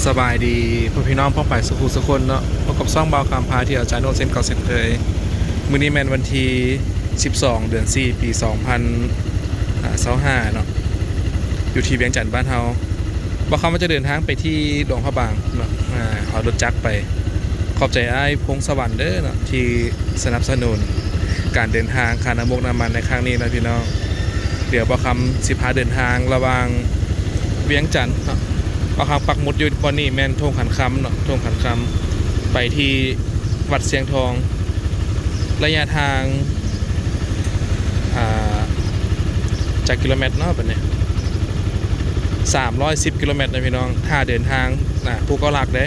สบายดีพ่อพี่น้องพ้องไปสุขุสุคนเนาะพบกับซ่องเบาคำพาที่อาจารย์โนเซนเก่าเซนเคยมื้อนี้แมนวันที่12 เดือน 4 ปี2025เนาะอยู่ที่เวียงจันทร์บ้านเฮาบอกเขาว่าจะเดินทางไปที่หลวงพระบางเนาะเอารถจักรไปขอบใจอ้ายพงสวรรค์เด้อเนาะที่สนับสนุนการเดินทางค่าน้ำมกน้ำมันในครั้งนี้นะพี่น้องเดี๋ยวบอกคำ15เดินทางระหว่างเวียงจันทร์เนาะเอาคำปักหมุดอยู่บนนี่แมนทงขันคำเนาะทงขันคำไปที่วัดเสียงทองระยะทางจากกิโลเมตรเนาะแบบนี้310 กิโลเมตรนะพี่น้องถ้าเดินทางภูเก็ตหลักได้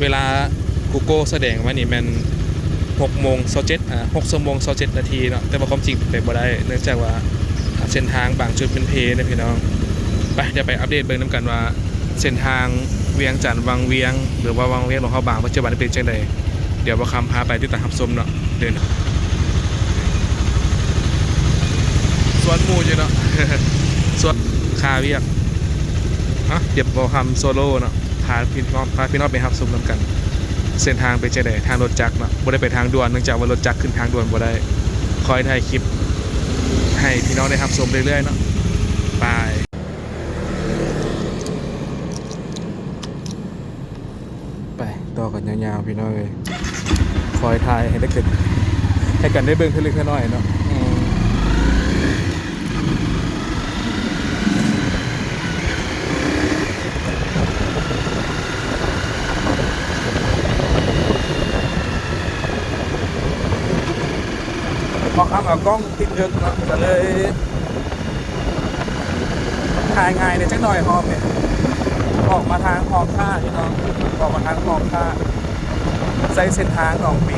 เวลากูโก้แสดงว่านี่แมน6:27นาทีเนาะแต่ว่าความจริงเป็นบ่ได้เนื่องจากว่าเส้นทางบางจุดเป็นเพนะพี่น้องไปเดี๋ยวไปอัปเดตเบิ่งน้ำกันว่าเส้นทางเวียงจันทร์วังเวียงหรือว่าวังเวียงหลวงพระบางปัจจุบันเป็นจังไดเดี๋ยวบ่คำพาไปที่ตาหับชมเนาะเดินสวนหมู่อยู่เนาะ สวนคาเวียกเดี๋ยวบ่คำโซโล่เนาะพาพี่น้องไปหับชมน้ำกันเส้นทางเป็นจังไดทางรถจักรเนาะบ่ได้ไปทางด่วนเนื่องจากว่ารถจักรขึ้นทางด่วนบ่ได้คอยถ่ายคลิปให้พี่น้องได้หับชมเรื่อยๆเนาะไปต่อกันยาวๆพี่น้องเลยคอยถ่ายให้ได้เกิดให้กันได้เบิ่งขึ้นเล็กน้อยเนาะพอเอากล้องติดเยอะเนาะก็เลยถ่ายง่ายในจังหน่อยหอมเนี่ยออกมาทางหอมท่าพี่น้องออกมาทางหอมท่าใช้เส้นทางหนองปี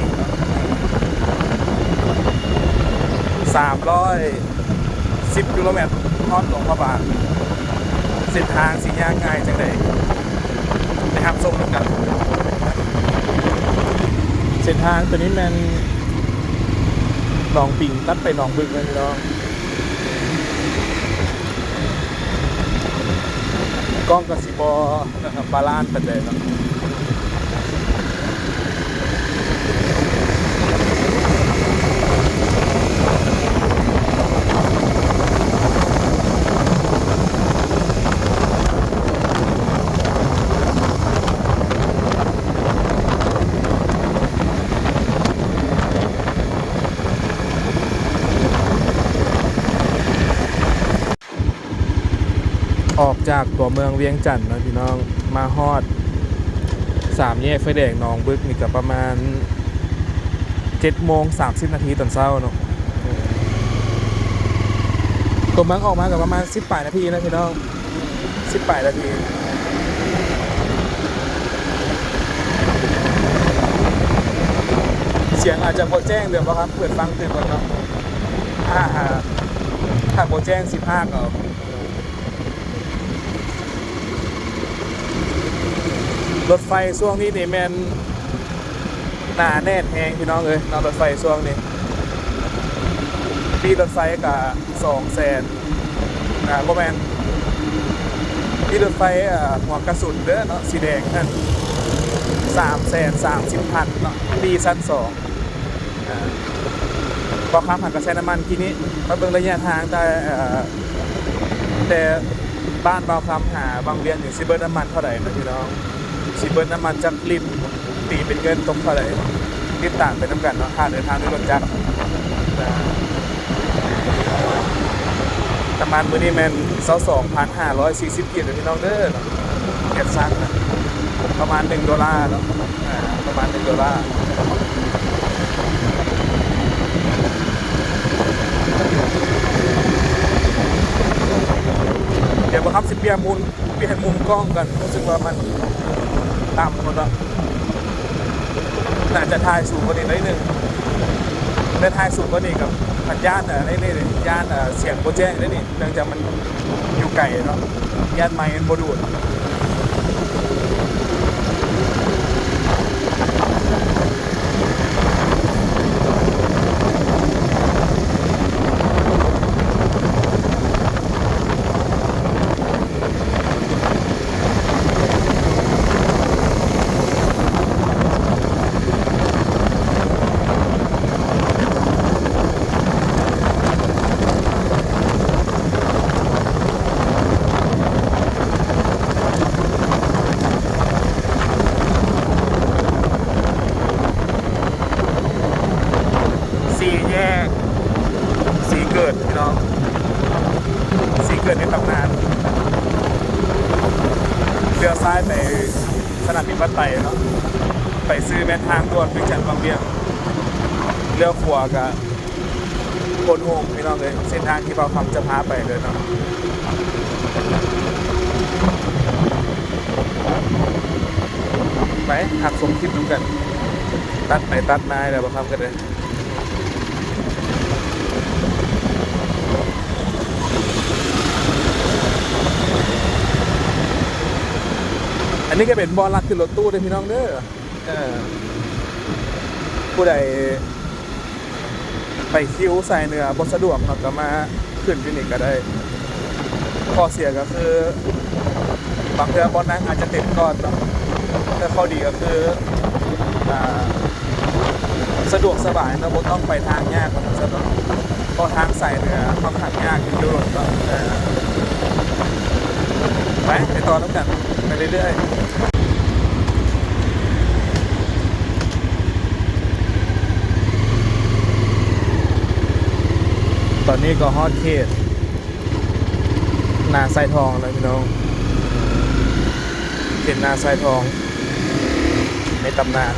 310 กิโลเมตรฮอดหลวงพระบางเส้นทางสีย่างง่ายจังไดนะครับส่งกันเส้นทางตัวนี้มันหนองปิงตัดไปหนองบึกนะพี่น้องกล้องกับสีบอนะครับบาลานซ์เป็นเลยนะออกจากตัวเมืองเวียงจันทร์นะพี่น้องมาฮอด3 แยกไฟแดงหนองบึกนี่ก็ประมาณ7:30 นาทีตอนเช้าเนาะตัวเมืองออกมากับประมาณ18 นาทีนะพี่น้อง18 นาทีเสียงอาจจะโบแจ้งเดี๋ยวครับเปิดฟังเตือนก่อนเนาะถ้าโบแจ้ง15ก็รถไฟช่วงนี้นี่แมนหนาแน่นแหงพี่น้องเลยนอนรถไฟช่วงนี้ปีรถไฟกับ200,000โมแมนปีรถไฟหัวกระสุนเด้อเนาะสีแดงนั่น330,000เนาะปีชั้น2พอข้ามผ่านกระแสน้ำมันทีนี้มาเบิ่งระยะทางแต่บ้านเบาคำหาบางเวียนอยู่ซิเบิร์น้ำมันเท่าไหร่นะพี่น้องสิเบิร์น้ำมันจากลิตรตีเป็นเงินตกเท่าไหร่ลิตรต่างไปน้ำกันเนาะค่าเดินทางด้วยรถจักรประมาณมื้อนี้แมน22,540 กิโลพี่น้องเด้อเก็บซักประมาณ$1เนาะประมาณ$1เดี๋ยวครับเปลี่ยนมุมกล้องกันรู้สึกว่ามันต่ำหมดแล้วน่าจะถ่ายสูงกว่านี้นิดนึงได้ถ่ายสูงกว่านี้กับพันย่านนี่ย่านเสียงโบแจ้งนี่เนื่องจากมันอยู่ไกลเนาะย่านไม้มันโบดูด ไปสนามบินวัดไต่เนาะไปซื้อแม่ทางด่วนเวียงจันทร์บางเวียงเลี้ยวขวากับโคนโฮมพี่น้องเลยเส้นทางที่เราทำจะพาไปเลยเนาะไปหักสมคลิปดูกันตัดไปตัดมาเดี๋ยวมาทำกันเลยอันนี้ก็เป็นบอลลักขึ้นรถตู้เลยพี่น้องเด้อผู้ใดไปคิวใส่เนื้อบสะดวกเนาะก็มาขึ้นที่นี่ก็ได้ข้อเสียก็คือบางเทื่อบอลนั้นอาจจะเต็มก่อนเนาะแต่ข้อดีก็คือสะดวกสบายนะบ่ต้องไปทางยากมันสะดวกเพราะทางใส่เนื้อค่อนข้างยากอยู่รถก็ไปต่อแล้วกันไปเรื่อยๆตอนนี้ก็ฮอตเขตนาไซทองเลยพี่น้องเขตนาไซทองในตำนาน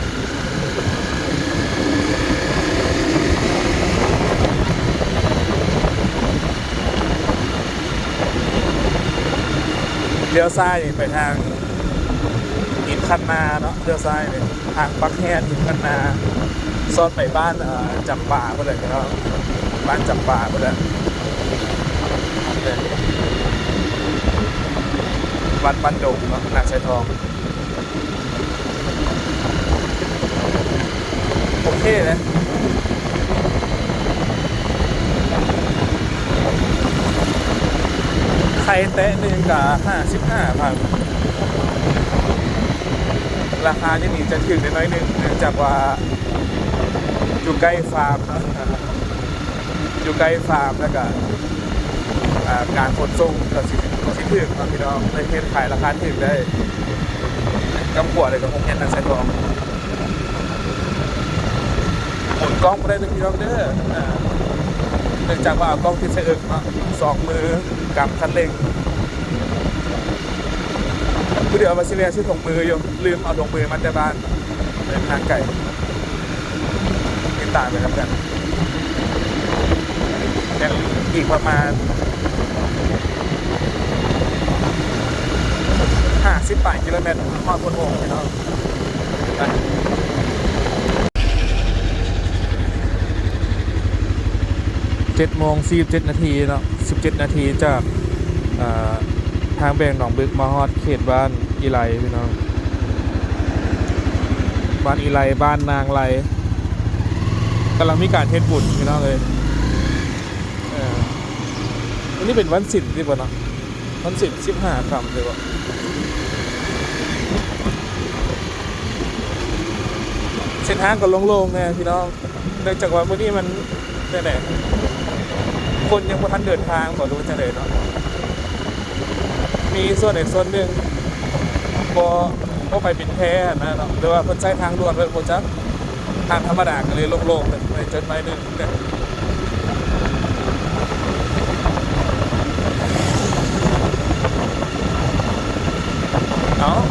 เลี้ยวซ้ายไปทางหินคันนาเนาะเลี้ยวซ้ายเนี่ยทางปักแฮนหินคันนาซอนไปบ้านจำป่าไปเลยเนาะบ้านจำป่าไปแล้ววัดบ้านดงเนาะนาไซทองโอเคเลยไข่เตะหนึ่งกับ55,000ราคาจะหนีจะถึงน้อยนึงเนื่องจากว่าอยู่ใกล้ฟาร์มอยู่ใกล้ฟาร์มแล้วก็การขนส่งก็สิถึงพี่น้องในเทศขายราคาถึงได้กำขวดเลยกับผมเห็นนั่นใส่ทองหมุนกล้องไม่ได้เลยพี่น้องเด้อเนื่องจากว่าเอากล้องที่ใช้อึกเนาะ2 มือกำคันเร่งผู้เดียวมาซิเลียชื่อถงมืออยู่ลืมเอาถงมือมาแต่บ้านเป็นทางไก่ติดตามไปครับกันยังอีกประมาณ58 กิโลเมตรฮอดคนโฮงพี่น้อง7:47 นาทีเนาะ17 นาทีจากทางแบ่งหนองบึกมาฮอดเขตบ้านอีไลพี่น้องบ้านอีไลบ้านนางไลกำลังมีการเทศบุญพี่น้องเลยอันนี้เป็นวันศิลป์ที่บ่เนาะวันศิลป์15 ค่ำเลยบ่เส้นทางก็โล่งๆเนี่ยพี่น้องเนื่องจากว่ามื้อนี้มันแน่ๆคนยังบ่ทันเดินทางบ่รู้จังได๋เนาะมีส่วนใดส่วนหนึ่งบ่ไปปิดแพร่นะเนาะหรือว่าเพิ่นใช้ทางด่วนเพิ่นบ่จักทางธรรมดาก็เลยโล่งๆไปจนไปนึง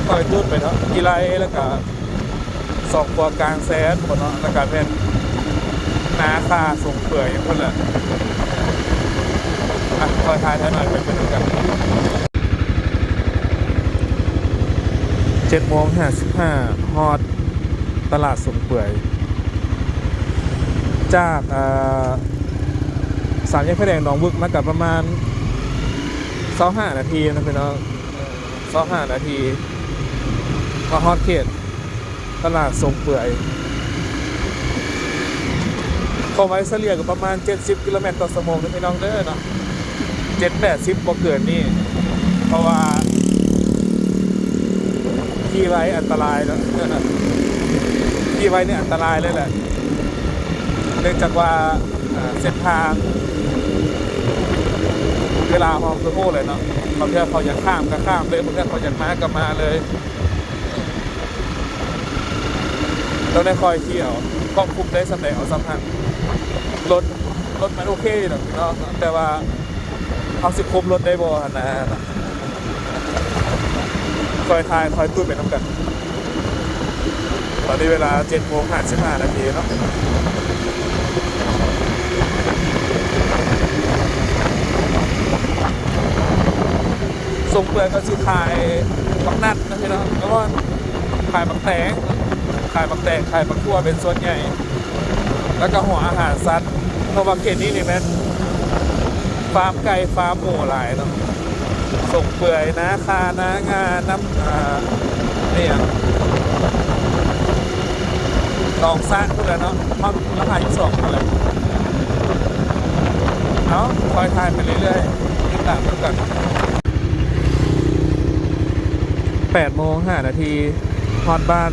คอยจุดไปเนาะกีฬาแล้วก็สองตัวกลางแซนหมดเนาะแล้วก็เป็นนาคาส่งเปื่อยอย่างคนละคอยทายหน่อยไปดูกัน7:55ฮอดตลาดส่งเปื่อยจาก3 แยกไฟแดงหนองบึกมากับประมาณ25 นาทีนะพี่น้อง25 นาทีมาฮอดเขตตลาดส่งเปื่อยความไว้เฉลี่ยก็ประมาณ70 กิโลเมตรต่อชั่วโมงนะพี่น้องเด้อเนาะ7-80บ่เกินนี่เพราะว่าขี่ไว้อันตรายเนาะขี่ไว้เนี่ยอันตรายเลยแหละเนื่องจากว่าเส้นทางเวลาพอคือโอ้เลยเนาะบางทีเขาอยากข้ามก็ข้ามเลยบางทีเขาอยากมาก็มาเลยต้องได้คอยเที่ยวควบคุมได้สำเร็จเอาสัมพันธ์รถมันโอเคเนาะแต่ว่าเอาสิคุมรถได้บ่นะ คอยทายคอยตู้ไปน้ำกันตอนนี้เวลา7:55 นาทีเนาะส่งเปลือกก็สิขายบักนัดนะพี่น้องแล้วก็ขายบักแตงขายบักแตงขายบักทั่วเป็นส่วนใหญ่แล้วก็หัวอาหารสัตว์เพราะว่าเขตนี้นี่แม่นฟาร์มไก่ฟาร์มหมูหลายเนาะส่งเปลือยนะคานะงาน้ำนี่อย่างลองสร้างขึ้นแล้วเนาะมันราคา22อะไรเนาะคอยทายไปเรื่อยๆติดตามกัน8:05 นาทีฮอดบ้าน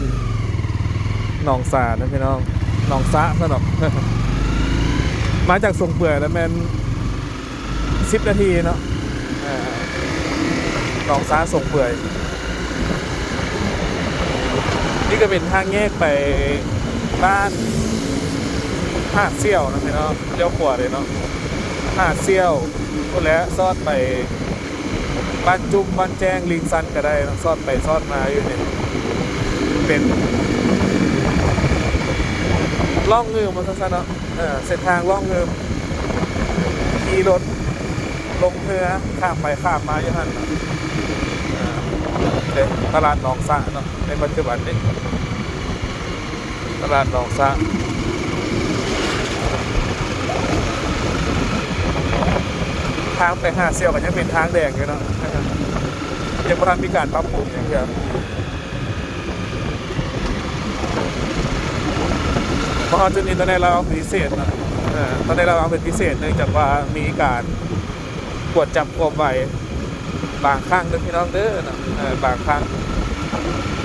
หนองสานะพี่น้องหนองสะซะหนอก มาจากส่งเปลือยแล้วแมน10 นาทีเนาะหนองสะส่งเปลือยนี่ก็เป็นทางแยกไปบ้านหาดเซี่ยวนะพี่น้องเลี้ยวขวาเลยเนาะหาดเซี่ยวก็แล้วซอดไปบ้านจุ่มบ้านแจ้งลิงซันก็ได้ซอดไปซอดมาอยู่เนี่ยเป็นล่องเงิมมาสั้นๆเนาะเส้นทางล่องเงิมขี่รถลงเรือข้ามไปข้ามมาอย่างนั้นตลาดหนองสะเนาะในปัจจุบันนี้ตลาดหนองสะทางไปหาเซี่ยวก็ยังเป็นทางแดงอยู่เนาะยังไม่ทันมีการปรับปรุงอย่างเดียวเพราะจุดนี้ตอนนี้เราเอาพิเศษนะตอนนี้เราเอาเป็นพิเศษเนื่องจากว่ามีการกวดจับกวบไว้บางครั้งเด้อพี่น้องเด้อนะบางครั้ง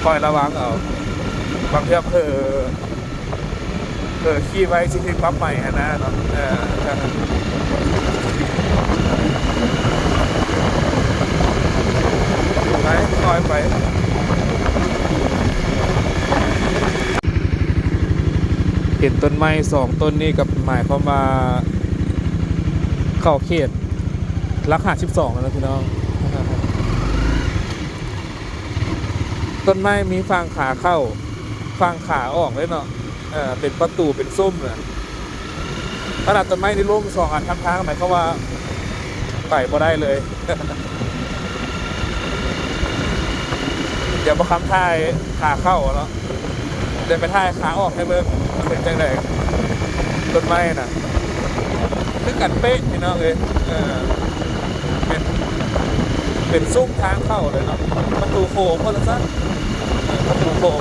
คอยระวังเอาบางเทีขี้ไว้ที่ปั๊บใหม่นะเนาะไปคอยไปเห็นต้นไม้2 ต้นนี้กับหมายความว่าเข้าเขตรักหา12แล้วนะพี่น้องต้นไม้มีฝั่งขาเข้าฝั่งขาออกเลยเนาะเป็นประตูเป็นซุ้มนะขนาดต้นไม้ในร่ม2 อันทางหมายความว่าไปบ่ได้เลย เดี๋ยวมาคำท่ายขาเข้าเนาะเดินไปท่ายขาออกให้เบิ่งเป็นจังไดต้นไม้น่ะคือกันเป๊ะพี่น้องเลยเป็นซุ้มทางเข้าเลยเนาะประตูโค้งก็แล้วซะประตูโค้ง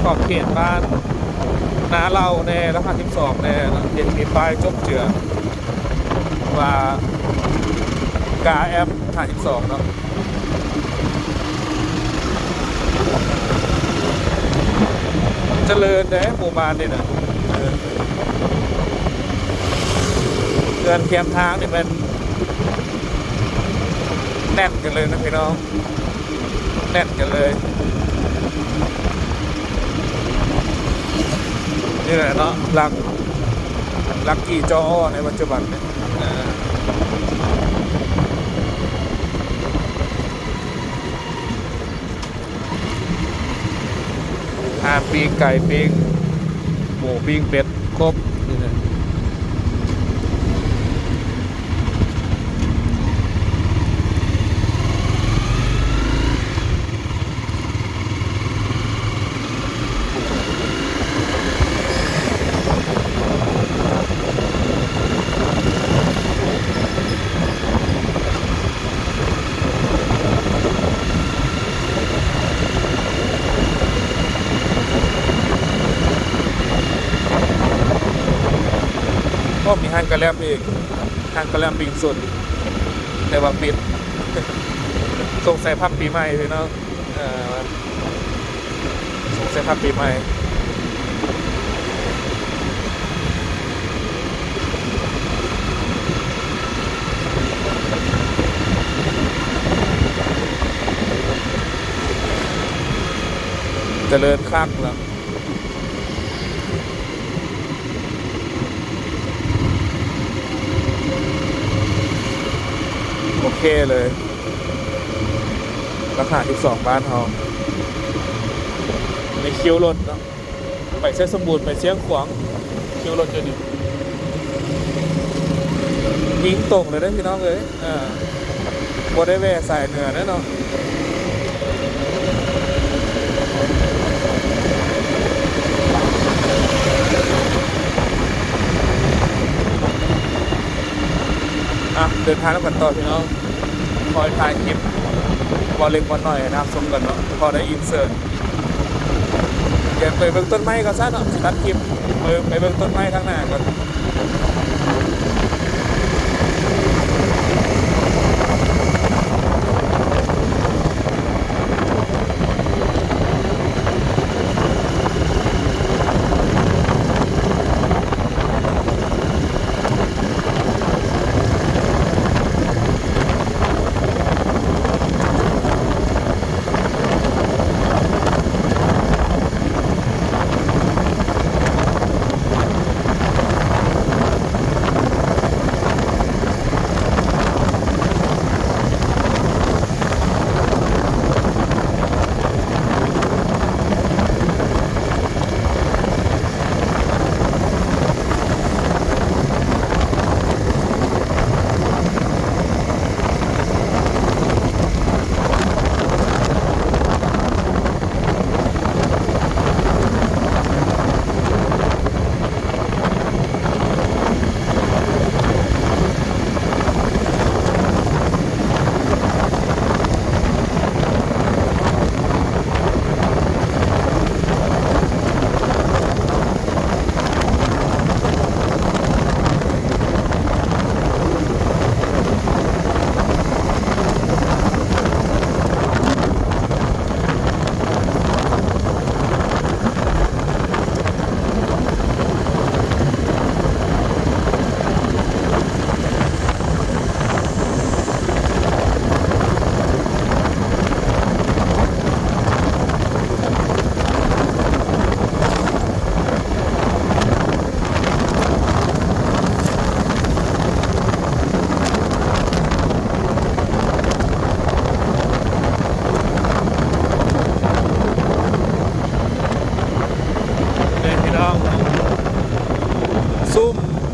ขอบเขตบ้านน้าเราแน่ราคา12แน่เห็นมีป้ายจบเจือว่ากาแอม52เนาะเจริญได้หมู่บ้านนี่นะเดินเทียมทางนี่มันแน่นกันเลยนะพี่น้องแน่นกันเลยนี่แหละเนาะลักกี้จอในปัจจุบันเนี่ย ปิ้งไก่ปิ้งหมูปิ้งเป็ดครบนี่นะก็มีห้างกระแลมอีกห้างกระแลมปิ้งสดแต่ว่าปิดสงสัยพักปีใหม่พี่น้องสงสัยพักปีใหม่เจริญคักแล้วโอเคเลยราคา12 บ้านเราในคิวรถเนาะไปเส้นสมบูรณ์ไปเชียงขวางคิวรถจะดียิงตรงเลยได้พี่น้องเลยบได้แวะสายเหนือแน่นอนเดินทางแล้วกันต่อพี่น้องคอยถ่ายคลิปวอลเล็กวอลหน่อยนะครับชมกันเนาะพอได้อินเสิร์ตเดี๋ยวไปเบิ่งต้นไม้ก็ซะเนาะตัดคลิปไปเบิ่งต้นไม้ข้างหน้าก่อน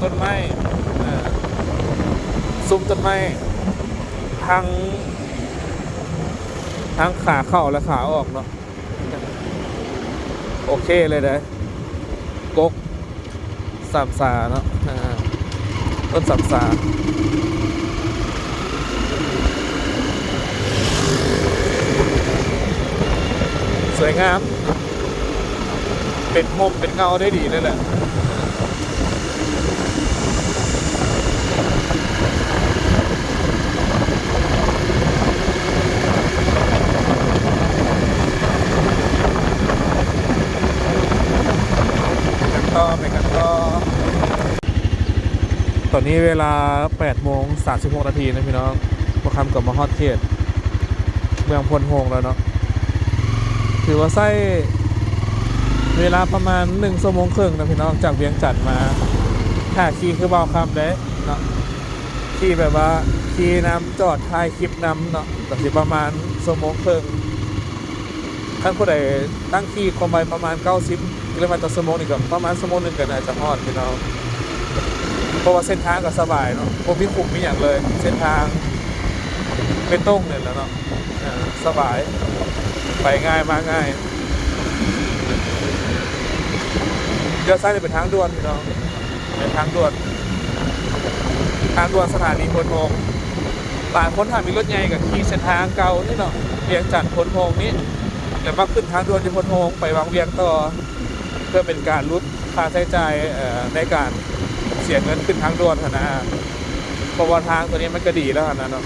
ต้นไม้ซุ้มต้นไม้ทั้งขาเข้าและขาออกเนาะโอเคเลยนะกกสามสาเนาะต้นสามสาสวยงามเป็นมุมเป็นเงาได้ดีเลยแหละไปกันต่อตอนนี้เวลา 8:36 นาทีนะพี่น้องมาคำกับมาฮอดเขตเมืองพลโฮงแล้วเนาะถือว่าใช้เวลาประมาณ1 ชั่วโมงครึ่งนะพี่น้องจากเวียงจันทน์มาถ้าขี่คือเบาคำได้เนาะขี่แบบว่าขี่น้ำจอดถ่ายคลิปน้ำเนาะก็สิประมาณ1 ชั่วโมงครึ่ง ท่านผู้ใดตั้งที่ความไวประมาณ90กิโลเมตรต่อชั่วโมงนี่ก็ประมาณชั่วโมงหนึงก็น่าจะฮอดพี่น้องเพราะว่าเส้นทางก็สบายเนาะบ่มีขุ่มมีหยังเลยเส้นทางเป็นตรงเนี่ยแหล้วเนาะสบายไปง่ายมาง่ายเดี๋ยวซ้ายจะเป็นทางด่วนพี่น้องเป็นทางด่วนสถานีพลโพงหลายคนถามมีรถใหญ่กับขี่เส้นทางเก่านี่เนาะเวียงจันทร์พลโพงนี้แต่ว่าขึ้นทางด่วนที่พลโพงไปวางเวียงต่อเพื่อเป็นการลดค่าใช้จ่ายในการเสียเงินขึ้นทางด่วนนะเพราะว่าทางตัวนี้มันก็ดีแล้วนะเนาะ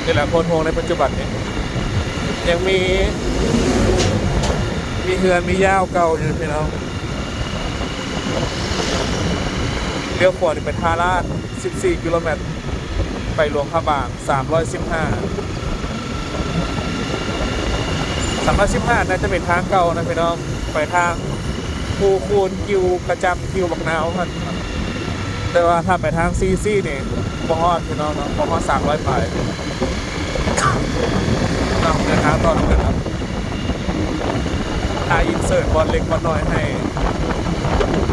นี่แหละพลโพงในปัจจุบันนี้ยังมีเฮือนมีย่าวเก่าอยู่พี่น้องเลี้ยวขวาไปท่าลาด14กิโลเมตรไปหลวงพระบาง315น่าจะเป็นทางเก่านะพี่น้องไปทางภูคูนกิวกระจำกิวบักนาวครับแต่ว่าถ้าไปทางซีซี่นี่บ่ฮอดพี่น้องเนาะบ่ฮอด300ไปเราเดินทางต่อเลยครับอินเสิร์ตบอลเล็กบอลน้อยให้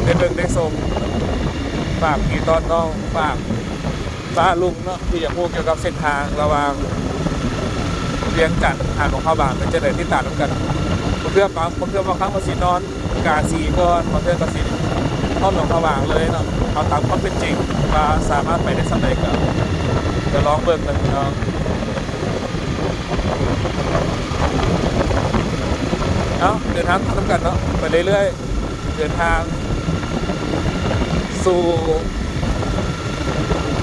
ได้เบิ่งได้ชมฝากพี่ตอนน้องฝากป้าลุงเนาะที่อยากพูดเกี่ยวกับเส้นทางระหว่างเวียงจันทร์หาดหลวงพระบางเป็นจะได้ที่ตามกันเพื่อบางครั้งก็สีนอนกาสีก่อนเพื่อก็สีเข้าหลวงพระบางเลยเนาะเอาตามความเป็นจริงว่าสามารถไปได้สักไหนก็จะลองเบิ่งกันเนาะเดินทางทำกันเนาะไปเรื่อยๆเดินทางสู่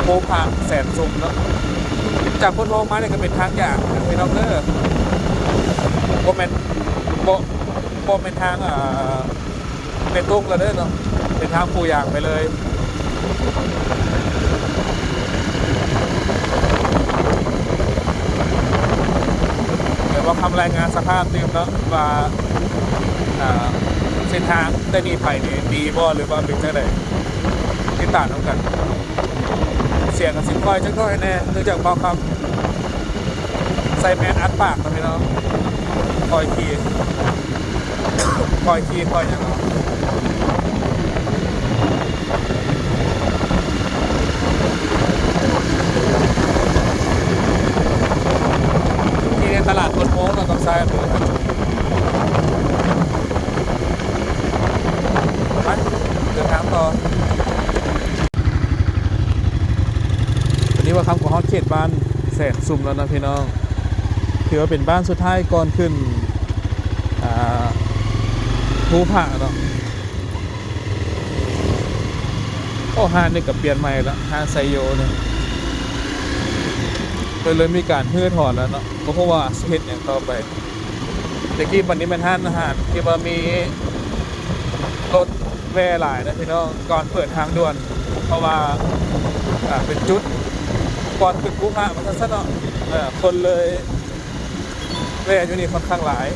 ภูผาแสนสุขเนาะจากพลโพงมาเนี่ยก็เป็นทางอย่างพี่น้องโบเป็นทางเป็นตุ้งแล้วเนาะเป็นทางปูอย่างไปเลยเดี๋ยวว่าทำรายงานสภาพดื่มเนาะว่าเส้นทางได้ดีไผ่นี่ดีบ่หรือว่าเป็นจังไดที่ต่างกันเสียงกับสิบคอยจังค่อยแน่เนื่องจากเบาคำใส่แมนอัดปากนะพี่น้องคอยคีคอยอย่างที่ในตลาดพลโพงเราต้องใช้เลยไปเดินทางต่อวันนี้ว่าคำของฮอตเขตบ้านแสนซุ่มแล้วนะพี่น้องถือว่าเป็นบ้านสุดท้ายก่อนขึ้นภูผาเนาะโอ้ฮานนี่กับเปลี่ยนใหม่แล้วฮานไซโยเนี่ยเลยมีการฮื้อถอดแล้วเนาะเพราะว่าเฮ็ดอย่างต่อไปแต่กี้วันนี้มันห้านอาหารที่ว่ามีรถแว่หลายนะพี่น้องก่อนเปิดทางด่วนเพราะว่าเป็นจุดก่อนขึ้นภูผามันซะเนาะคนเลยแว่อยู่นี่ค่อนข้างหลาย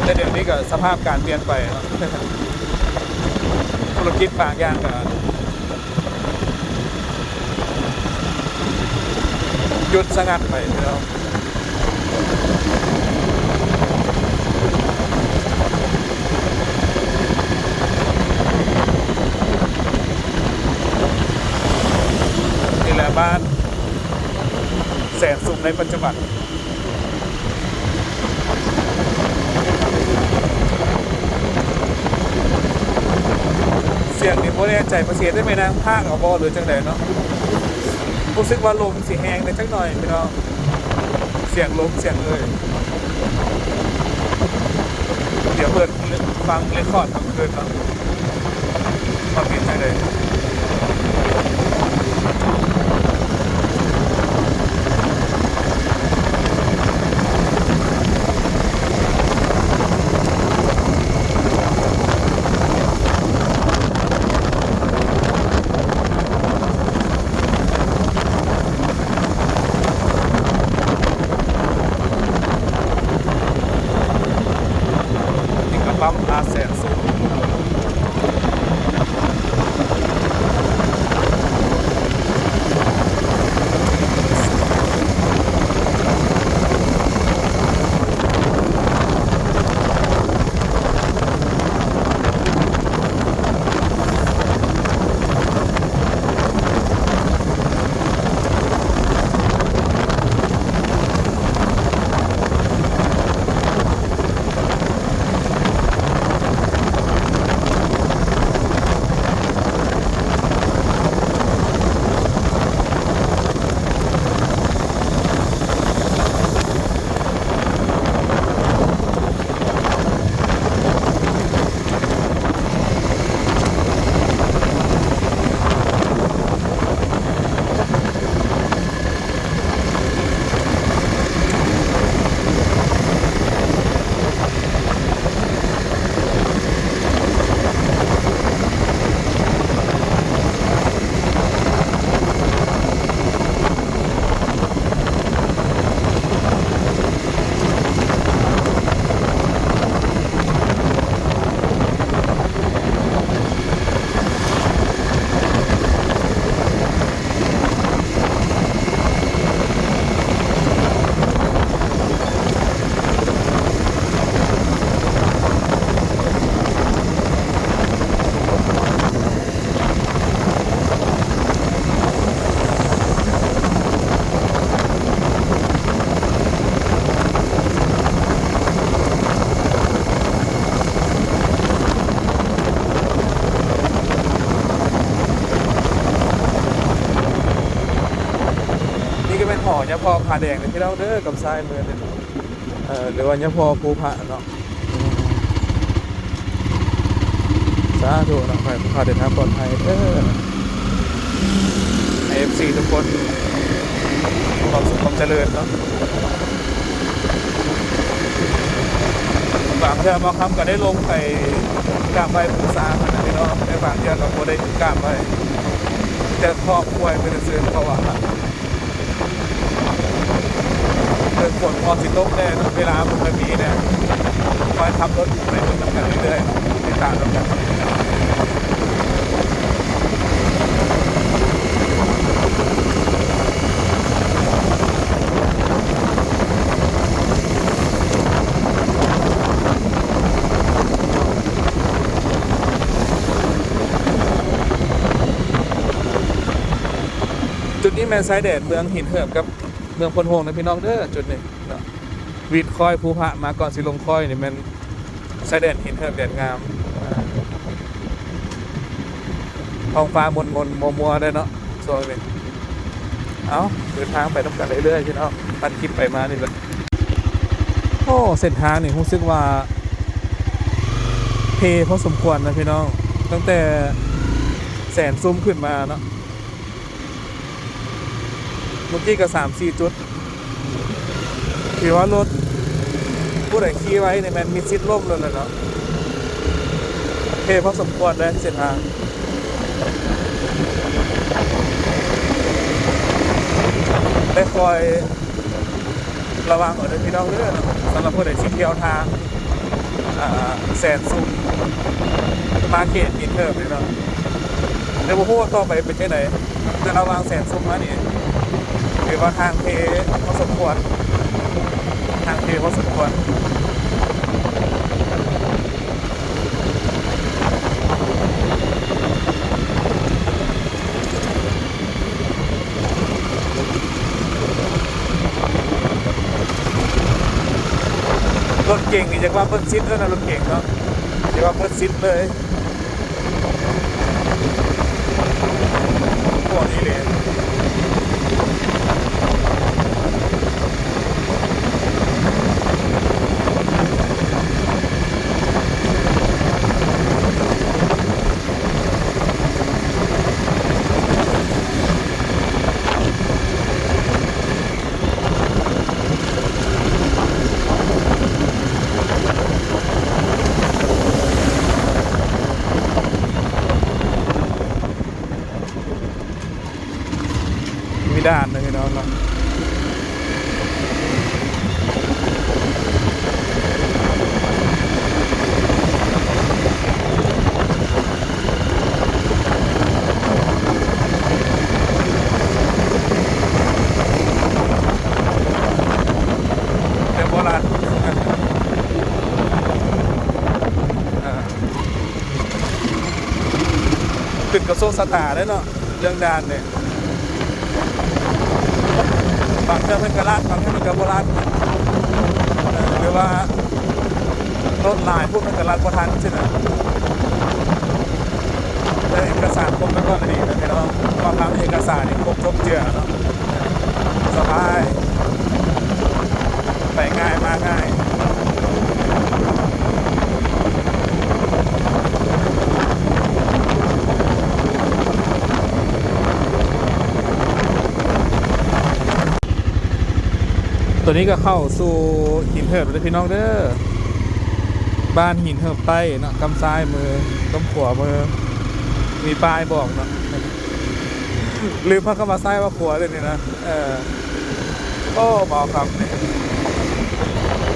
แต่เดี๋ยวนี้ก็สภาพการเปลี่ยนไปเนาะธุรกิจบางอย่างก็หยุดสงัดไปเนาะนี่แหละบ้านแสนสุขในปัจจุบันเสียงนี่โมแน่ใจมาเสียได้ไหมนะภาคเอาบอหรือจังใดเนาะรู้สึกว่าลมสีแห้งได้จักหน่อยพี่น้องเสียงลมเสียงเลยเดี๋ยวเปิดฟังเรคคอร์ดกลางคืนเนาะมาเปลี่ยนใจเลยปั๊มอาแสนสุข ก็เป็นหอยะพอผาแดงที่เราเด้อกับทรายมือเนี่ยหรือว่ายะพอภูผาเนาะสาธุเนาะไปภูผาเดินทางปลอดภัยเด้อFC ทุกคนความสุขความเจริญเนาะบางเทื่อบางคำก็ได้ลงไปกราบไหว้บูชามันนะพี่น้องในบางเทื่อก็บ่ได้กราบไหว้แต่ครอบครัวเป็นซื้อเพราะว่าเป็นฝนพอสิตกแน่เวลามันจะมีเนี่ยคอยขับรถไปดูกันเรื่อยๆติดตามกันจุดนี้แมนไซด์แดดเมืองหินเหิบกับเมืองพลโฮงนะพี่น้องเด้อจุดนี้เนาะวีดคอยภูผามาก่อนสิลงคอยนี่มันไซด์แดดหินเหิบแดดงามท้องฟ้ามนมัวได้เนาะส่วนนี้เอาเดินทางไปต้องกันเรื่อยๆพี่น้องตัดคลิปไปมานี่แหละโอ้เส้นทางนี่รู้สึกว่าเพพอสมควรนะพี่น้องตั้งแต่แสนซุ่มขึ้นมาเนาะเมื่อกี้ก็3-4 จุดถือว่ารถผู้ใดขี่ไว้เนี่ยมันมีซิดล่มเลยเนาะเพพอสมควรเลยเส้นทางได้คอยระวังเอาด้วยพี่น้องเรื่องสำหรับผู้ใดที่เที่ยวทางแสนซุ่มมาเขตอินเทอร์พี่น้องในบุพเพต่อไปเป็นที่ไหนจะระวังแสนซุ่มมานี่หรือว่าทางเพพอสมควรทางเพพอสมควรรถเก่งนี่จะว่าเพิ่นซิดแล้วนะรถเก่งเนาะจะว่าเพิ่นซิดเลยพวกนี้เลยมีด่านเลยเนาะแต่โบราณขึ้นกระทรวงสตาร์ได้เนาะเรื่องด่านเนี่ยบางเรื่องเป็นกระลาดบางเรื่องเป็นกระโบราณหรือว่ารถลายพวกเป็นกระลาดประทันใช่ไหมแต่เอกสารครบแล้วก็ดีนะพี่น้องบางครั้งเอกสารนี่ครบเจือเนาะสบายไปง่ายมาง่ายตัวนี้ก็เข้าสู่หินเหิบเลยพี่น้องเด้อบ้านหินเหิบใต้เนาะกำซ้ายมือกำขวามือมีป้ายบอกเนาะลืมพระเข้ามาซ้ายว่าขวาเลยนี่นะโอ้บอกครับเนี่ย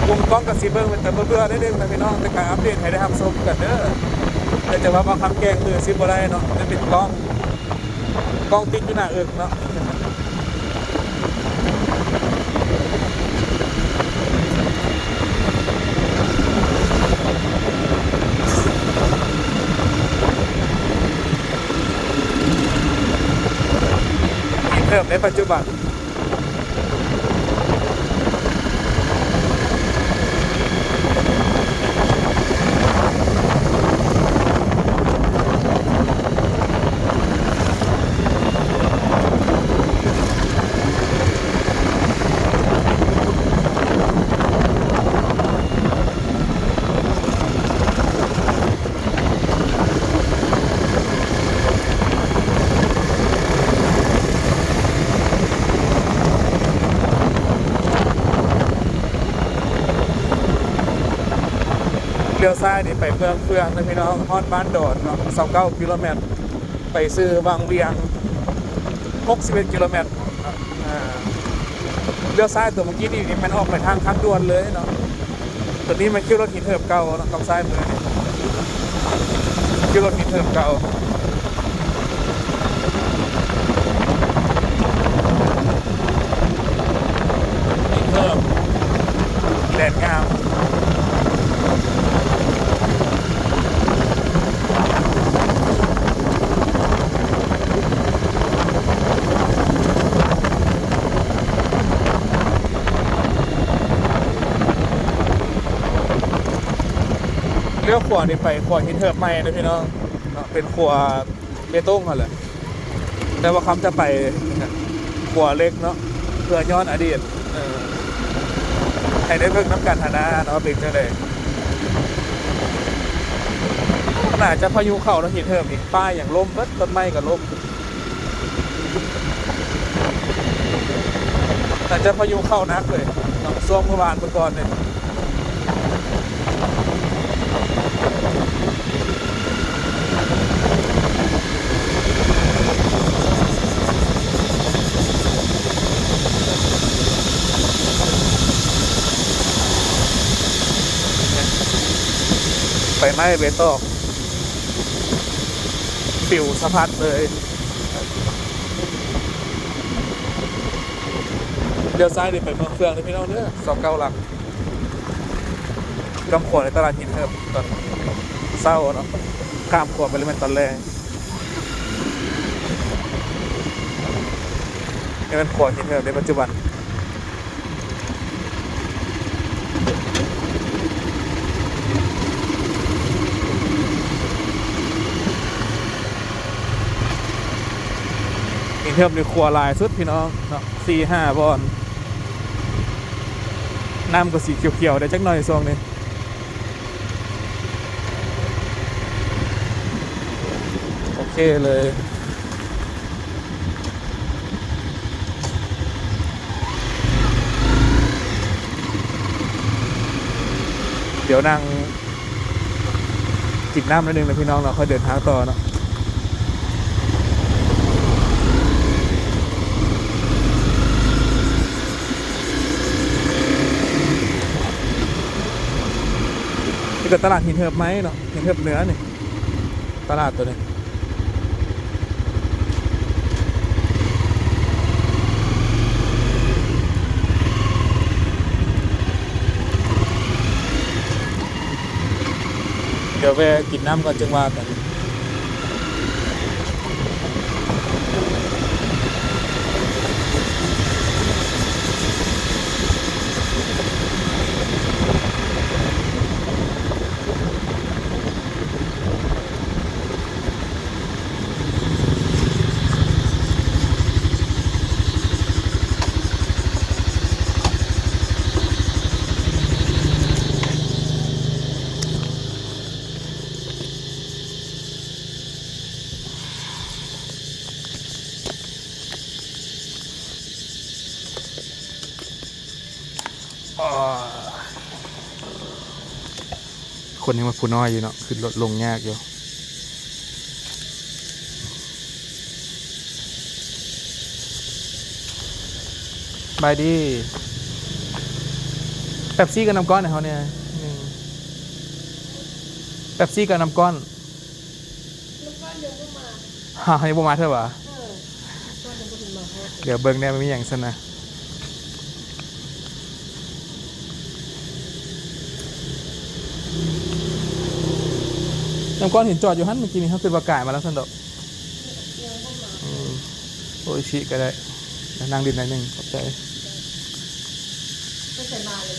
วงกล้องกับซีเบิ้งเป็นแต่เบื่อได้เด้งนะพี่น้องแต่การอัปเดตให้ได้ทำชมกันเด้อแต่จะว่าบางคำแกงคือซิบบ่ได้เนาะจะเป็นกล้องติดอยู่หน้าเอิกเนาะเริ่มในปัจจุบัน เลี้ยวซ้ายนี่ไปเมืองนะพี่น้องฮอดบ้านโดดเนาะ29กิโลเมตรไปซื้อวังเวียง61กิโลเมตรเลี้ยวซ้ายตัวเมื่อกี้นี่มันออกไปทางด่วนเลยเนาะตัวนี้มันคิวรถหินเถิบเก่าเนาะกับซ้ายมือนี่คิวรถหินเถิบเก่าหินเถิบแดดงามเลี้ยวขวานี่ไปขวาหินเถิบใหม่นะพี่น้องเป็นขวาเบต้งกันแหละแต่ว่าคำจะไปขวาเล็กเนาะเพื่อย้อนอดีตให้ได้เพิ่งน้ำกันฐานะเนาะเป็นจังได๋น่าจะพายุเข้าแล้วหินเถิบอีกป้ายอย่างล่มเบิดต้นไม้ก็ล่มน่าจะพายุเข้านักเลยเนาะช่วงเมื่อวานเมื่อก่อนเนี่ยไฟไหม้เบตอกปิวสะพัดเลยเลี้ยวซ้ายนี่ไปเมืองเฟืองเลยพี่น้องเนื้อ29หลักกำขวดในตลาดหินเถิบตอนเศร้าเนาะข้ามขวดไปเลยมันตอนแรกนี่เป็นขวดหินเถิบในปัจจุบันหินเถิบในครัวลายสุดพี่น้องเนาะ4-5 บอนน้ำก็สีเขียวๆได้จักหน่อยซองนี้โอเคเลยเดี๋ยวนั่งจิบน้ำนิดนึงนะพี่น้องเราค่อยเดินทางต่อเนาะนี่ก็ตลาดหินเหิบไหมเนาะหินเหิบเหนือนี่ตลาดตัวนี้เดี๋ยวแวะกินน้ำก่อนจึงว่ากันคนยังมาผู้น้อยอยู่เนาะขึ้นรถลงยากอยู่บายดีแป๊บซี่กับน้ำก้อนเนี่ยเขาเนี่ยแป๊บซี่กับน้ำก้อนเดี๋ยวก็มายังบ่มาเถอะวะเดี๋ยวเบิ้งเนี่ยมันมีอย่างสนะน้ำก้อนเห็นจอดอยู่ฮั่นเมื่อกี้นี้เขาเป็นประกาศมาแล้วสันดอกโอ้ยชิก็ได้นั่งดินหน่อยหนึ่งขอบใจไม่ใส่มาเลย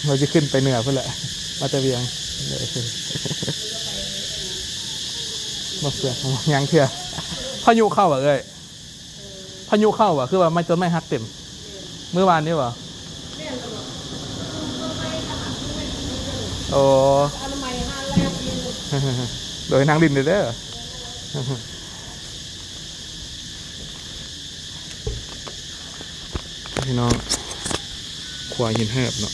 เราจะขึ้นไปเหนือเพื่อแหละมาตะเวียงมาเสือยังเถื่อพายุเข้าอ่ะเอ้ยพายุเข้าอ่ะคือว่าไม่ต้นไม้หักเต็มเมื่อวานนี้วะโอ้โดยนั่งดินเด้อพี่น้องขวาหินเหิบเนาะ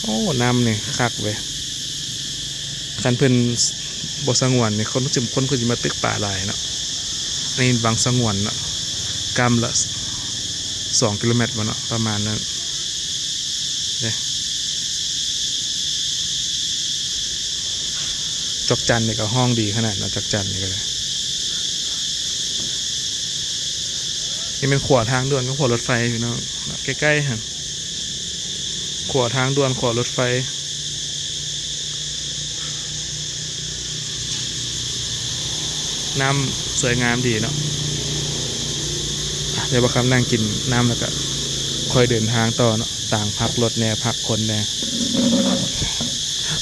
โอ้น้ำนี่คักเว้ยคันเพิ่นบ่สงวนนี่คนก็สิมาตึกป่าหลายเนาะนี่บางสงวนเนาะกำละ2 กิโลเมตรบ่เนาะประมาณนั้นเด้จอกจันนี่ก็ห้องดีขนาดเนาะจอกจันนี่ก็เลยนี่เป็นขวาทางด่วนกับขวารถไฟพี่น้องใกล้ๆหั่นขวาทางด่วนขวารถไฟน้ำสวยงามดีเนาะเดี๋ยวบ่คำนั่งกินน้ำแล้วก็ค่อยเดินทางต่อเนาะต่างพักรถแน่พักคนแน่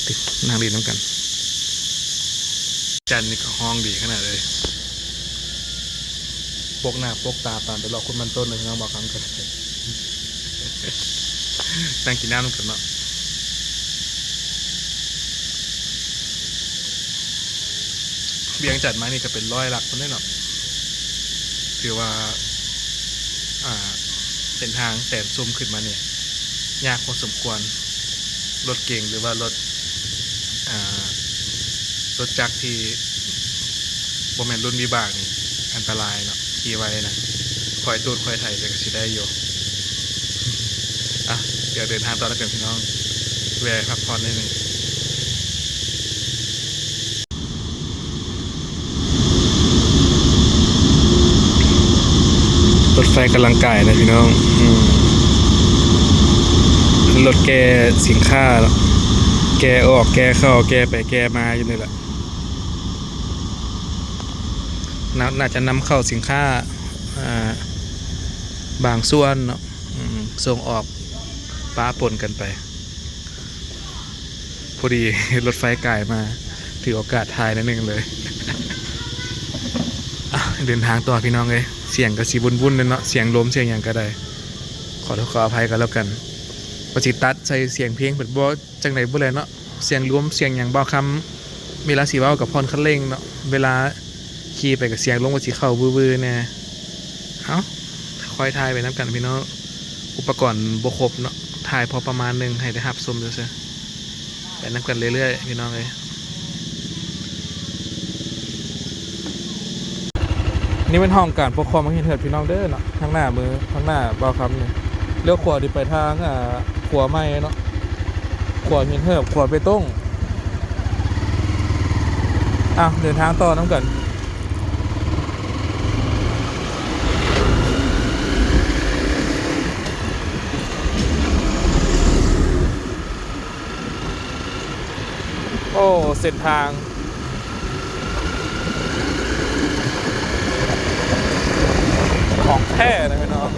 ติดนั่งดีน้ำกันจันนี่ก็ห้องดีขนาดเลยปกหน้าปกตาตามไปรอคุณมันต้นเลยน้องบอกคำกันนั่งกินน้ำกันเนาะเบียงจัดมานี่ก็เป็น100 หลักคนได้เนาะถือว่าเส้นทางแสนซุ่มขึ้นมาเนี่ยยากพอสมควรรถเก่งหรือว่ารถจักรที่โมเมนต์รุ่นวิบากนี่อันตรายเนาะขี่ไว้นะคอยตูดคอยไถ่แต่ก็สิได้อยู่เดี๋ยวเดินทางต่อแล้วกันพี่น้องแวะพักผ่อนนิดนึงรถไฟกำลังไก่นะพี่น้องรถแกสินค้าเนาะแกออกแกเข้าแกไปแกมาอยู่นี่แหละน่าจะนำเข้าสินค้าบางส่วนเนาะส่งออกป้าปนกันไปพอดีรถไฟไก่มาถือโอกาสถ่ายนิดนึงเลยเดินทางต่อพี่น้องเลยเสียงก็สีวุ่นๆเนาะเสียงลมเสียงอย่างก็ได้ขอโทษขออภัยกันแล้วกันปจิตัดใส่เสียงเพลงเปิดบ่จังไหนบ่เลยเนาะเสียงรวมเสียงอย่างเบาคำเวลาสีเบากับพรคันเร่งเนาะเวลาขี่ไปกับเสียงลงว่าสีเข้าบื้อๆแน่คอยถ่ายไปน้ำกันพี่น้องอุปกรณ์บ่ครบเนาะถ่ายพอประมาณนึงให้ได้รับชมดูซิไปน้ำกันเรื่อยๆพี่น้องเลยนี่เป็นห้องการปกครองมาเห็นเถิดพี่น้องเด้อเนาะข้างหน้ามือข้างหน้าเบาคำเนี่ยเลี้ยวขวาดิไปทางขวาไม้เนาะขวาเห็นเถิดขวาไปต้งเดินทางต่อน้ำกันโอ้เส้นทางของแท้นะพี่น้อง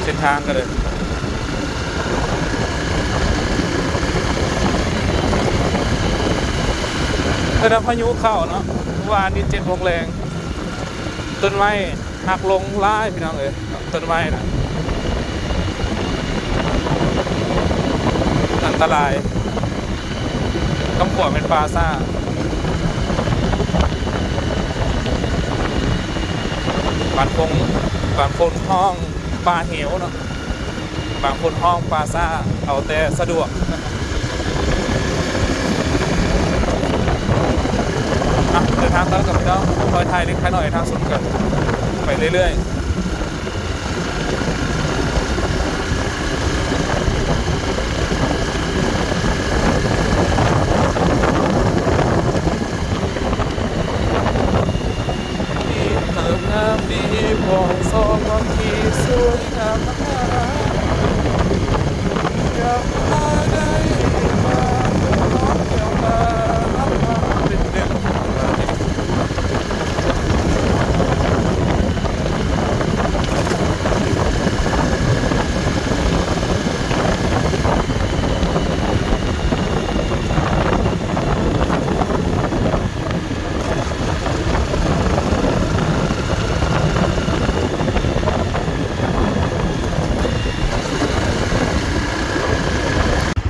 เส้นทางกันเลยเมื่อพายุเข้าเนาะวานนี้7 โมงแรงต้นไม้หักลงล่ายพี่น้องเลยต้นไม้นะอันตรายกำขวดเป็นปลาซ่าบางคนห้องปลาเหวเนาะบางคนห้องปลาซ่าเอาแต่สะดวกเดินทางต่อกับพี่น้องคอยถ่ายเล็กน้อยทางสุดกันไปเรื่อยดีพอสองวันที่สวยงามมากอยากมาได้มาน้องเกี่ยวมารับมาเป็นเด็ก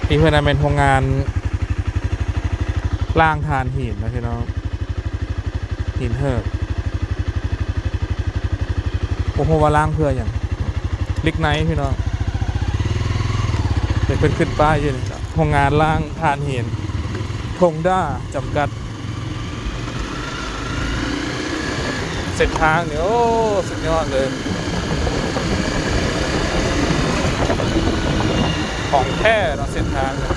นี่เพื่อนเป็นโรงงานล่างทานหินนะพี่น้องหินเหิบโอ้โหว่าล่างเพื่ออย่างลิกไนท์พี่น้อง เด็กเพิ่นขึ้นป้ายอยู่นี่ครับโรงงานล่างทานเห็นทงด้าจำกัดเส้นทางเนี่ยโอ้สุดยอดเลยของแท้เนาะเส้นทางเนี่ย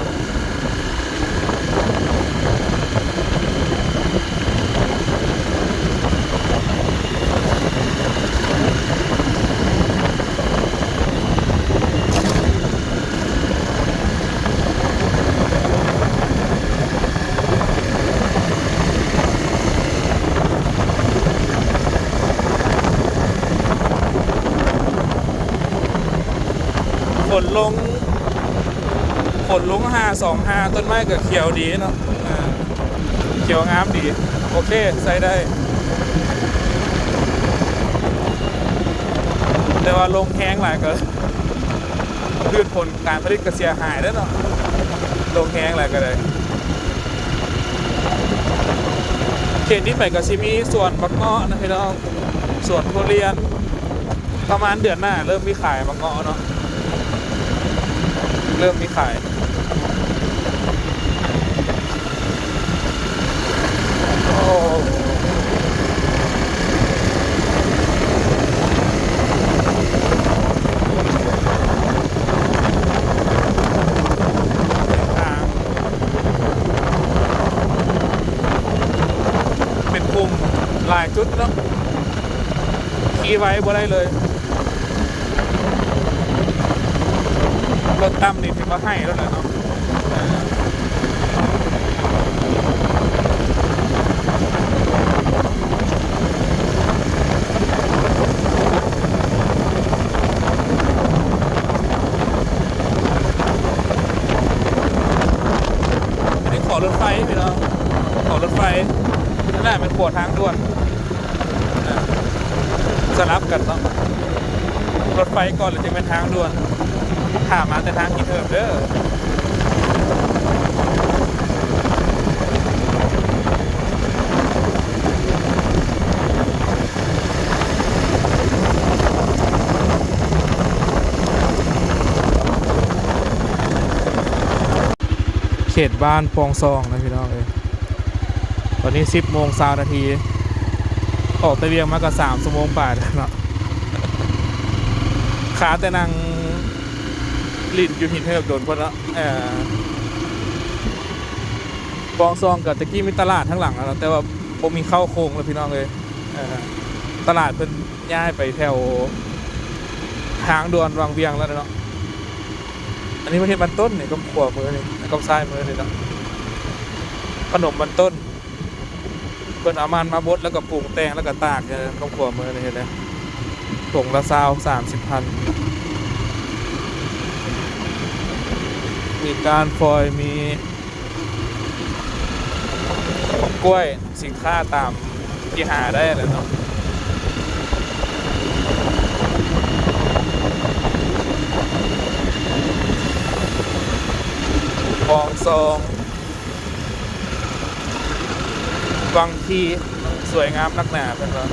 ฝนลง ฝนลง525ต้นไม้ก็เขียวดีเนาะเขียวงามดีโอเคใส่ได้แต่ว่าลงแห้งหลายก็พืชผลการผลิตก็เสียหายแล้วเนาะลงแห้งหลายก็ได้เขตนี้ไปก็สิมีสวนบักเงาะนะพี่น้องสวนทุเรียนประมาณเดือนหน้าเริ่มมีขายบักเงาะเนาะเริ่มมีขายเป็นกลุ่มหลายจุดเนาะขี่ไว้บ่ได้เลยรถตั้มนี่ถือว่าให้แล้วนะเนาะอันนี้ขอรถไฟพี่น้องขอรถไฟนั่นแหละเป็นขวดทางด่วนสลับกันเนาะรถไฟก่อนหรือจะเป็นทางด่วนถามมาแต่ทางที่เทิมเด้อเขตบ้านปองซองนะพี่น้องตอนนี้10:20 นาทีออกตะเวียงมาก็3 ชั่วโมงป่าแล้วเนาะขาแต่นางลิ้นอยู่หินเทิบโดนพอแล้วปองซองกับตะกี้มีตลาดทั้งหลังแล้วแต่ว่าผมมีเข้าโค้งเลยพี่น้องเลยตลาดเพิ่นย้ายไปแถวทางด่วนวังเวียงแล้วเนาะอันนี้ประเทศบันต้นเนี่ยก็ขวบมือนี่ก็ซ้ายมือนี่เนาะขนมบันต้นเพิ่นเอามันมาบดแล้วก็ปรุงแต่งแล้วก็ตากเนี่ยก็ขวบมือนี่เห็นไหมถุงละ30,000มีการฟอยมีกล้วยสินค้าตามที่หาได้เลยเนาะปองซองบางทีสวยงามนักหนาเป็นว่า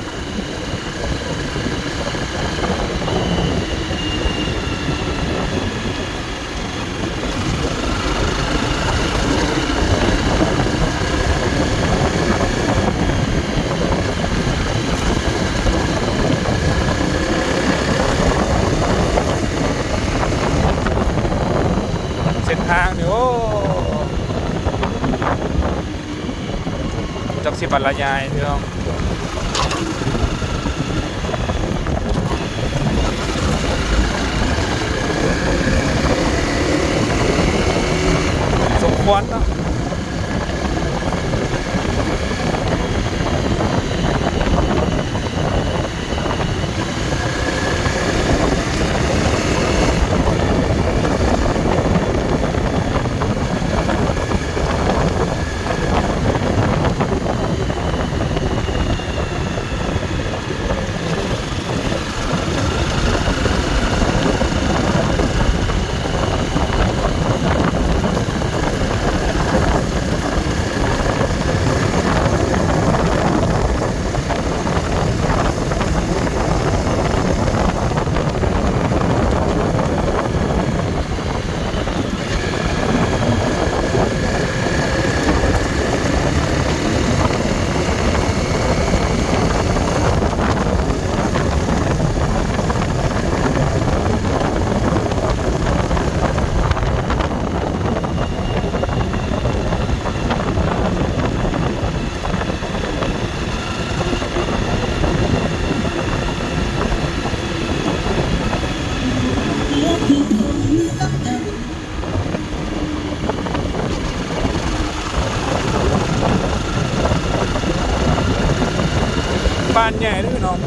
เส้นทางนี่โอ้จักสิบรรยายพี่น้องสมควรเนาะ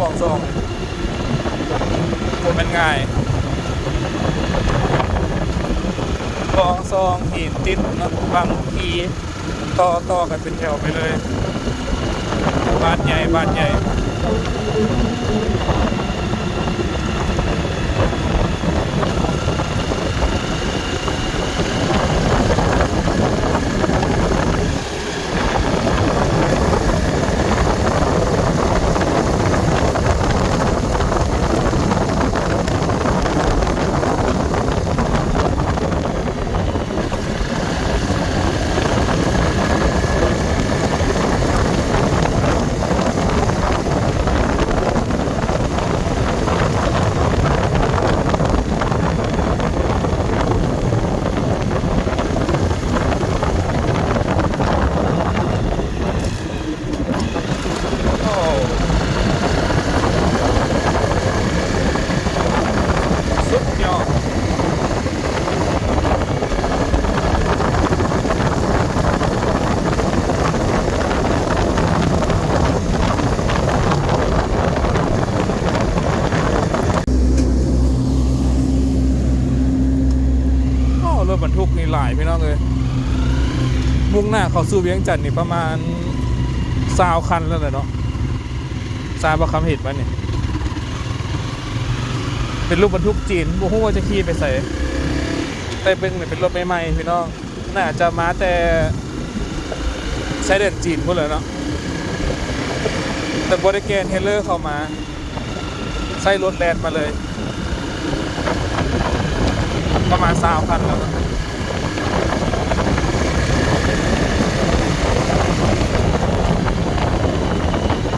องซองมันง่ายกองซองหินติดนะบางทีต่อกันเป็นแถวไปเลยบ้านใหญ่บ้านใหญ่รถบรรทุกนี่หลายพี่น้องเลยมุ่งหน้าเข้าสู่เวียงจันทน์นี่ประมาณ20 คันแล้วแหละเนาะทราบว่าคำเหตุมันเนี่ยเป็นรถบรรทุกจีนบ่ฮู้ว่าจะขี่ไปใส่แต่เป็นรถใหม่ๆพี่น้องน่าจะมาแต่ใช้เดินจีนพุ่นเลยเนาะแต่บ่ได้แกนเฮลเลอร์เข้ามาใส่รถแลนด์มาเลยประมาณ20 คันแล้วนะ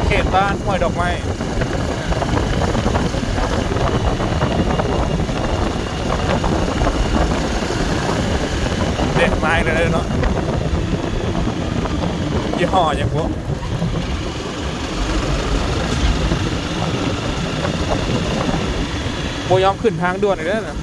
เขตบ้านห้วยดอกไม้เด็ดไม้เลยเนาะยี่ห้ออย่างพวกโบยอมขึ้นทางด่วนเลยนะ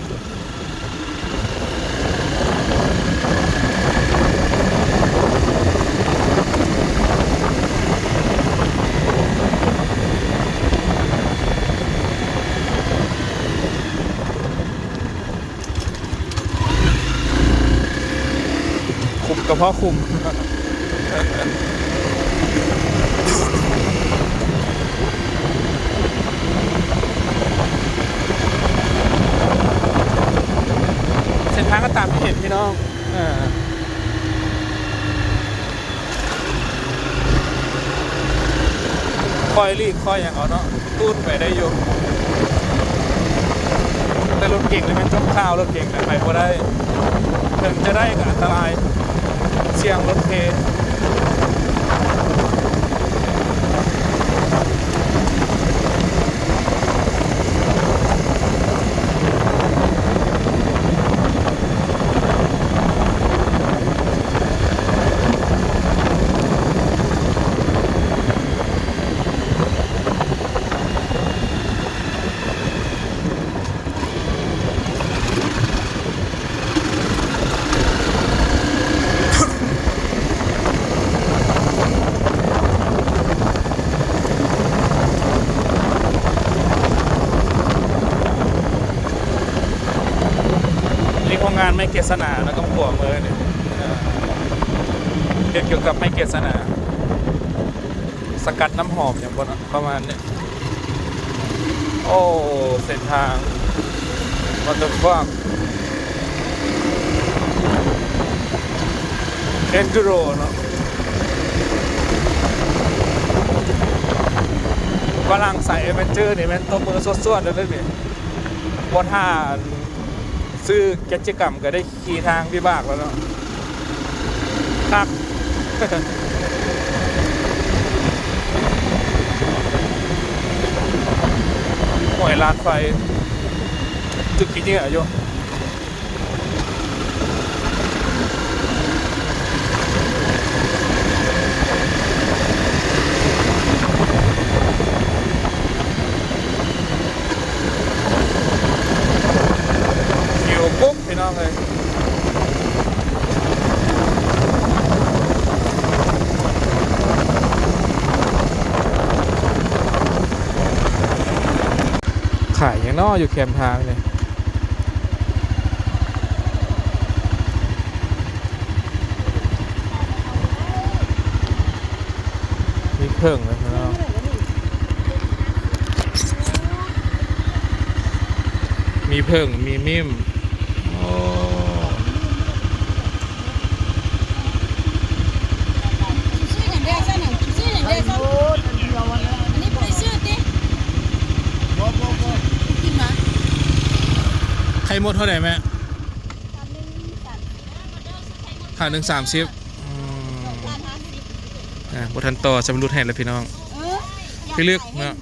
กระเพาะคุมเส้นทางก็ตามที่เห็นพี่น้องคอยรีบคอยอย่างเอาเนาะตู้นไปได้อยู่แต่รถเก่งเลยมันจมข้าวรถเก่งไปพอได้ถึงจะได้ก็อันตรายเสียงรถเทงานไม่เกษนาแล้วก็ผัวมือเนี่ยเกี่ยวกับไม่เกษนาสกัดน้ำหอมอย่างประมาณนี้โอ้เส้นทางมันจะกว้างเอนดูโรเนาะฝรั่งใส่เอเวนเจอร์เนี่ยมันตัวมือสวดๆเลยเนี่ยบนท่าซื้อกิจกรรมก็ได้ขี่ทางวิบากแล้วเนาะคักหวยลานไฟจุดกี่เนี่ยโยปุ๊บพี่น้องเลย เนาะอยู่แคมทางเนี่ยมีเพิ่งเลยเนาะมีเพิ่งมีมิมโอ้ชื่ออย่างเดียวซะหนึ่งชื่ออย่างเดียวซะอันนี้ไม่ได้ชื่อติกินมา ไข่หมดเท่าไหร่แม่ถาดหนึ่ง30บทันต่อสำรุดแห่งเลยพี่น้องพี่เลือกเนาะ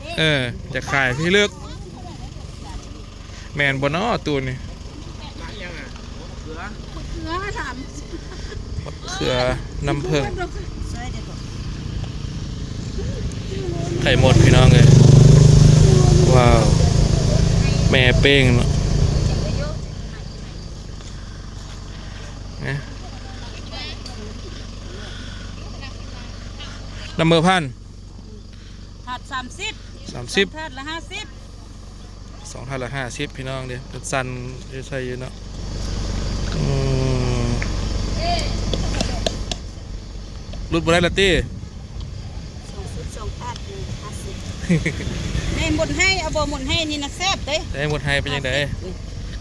จะขายพี่เลือกแมนบนอ้อตูนนี่เขือน้ำผึ้งไข่หมดพี่น้องเลยว้าวแม่เป้งเนาะน้ำเบอร์พันถาด30ถาดละ50 2ถาดละ50พี่น้องเดี๋ยวเป็นสันจะใช่อยู่เนาะรุดบนได้ละตี้2ถาด50ในหมดให้เอาบ่หมดให้นี่นะแซ่บเด้ ได้หมดให้เป็นยังไง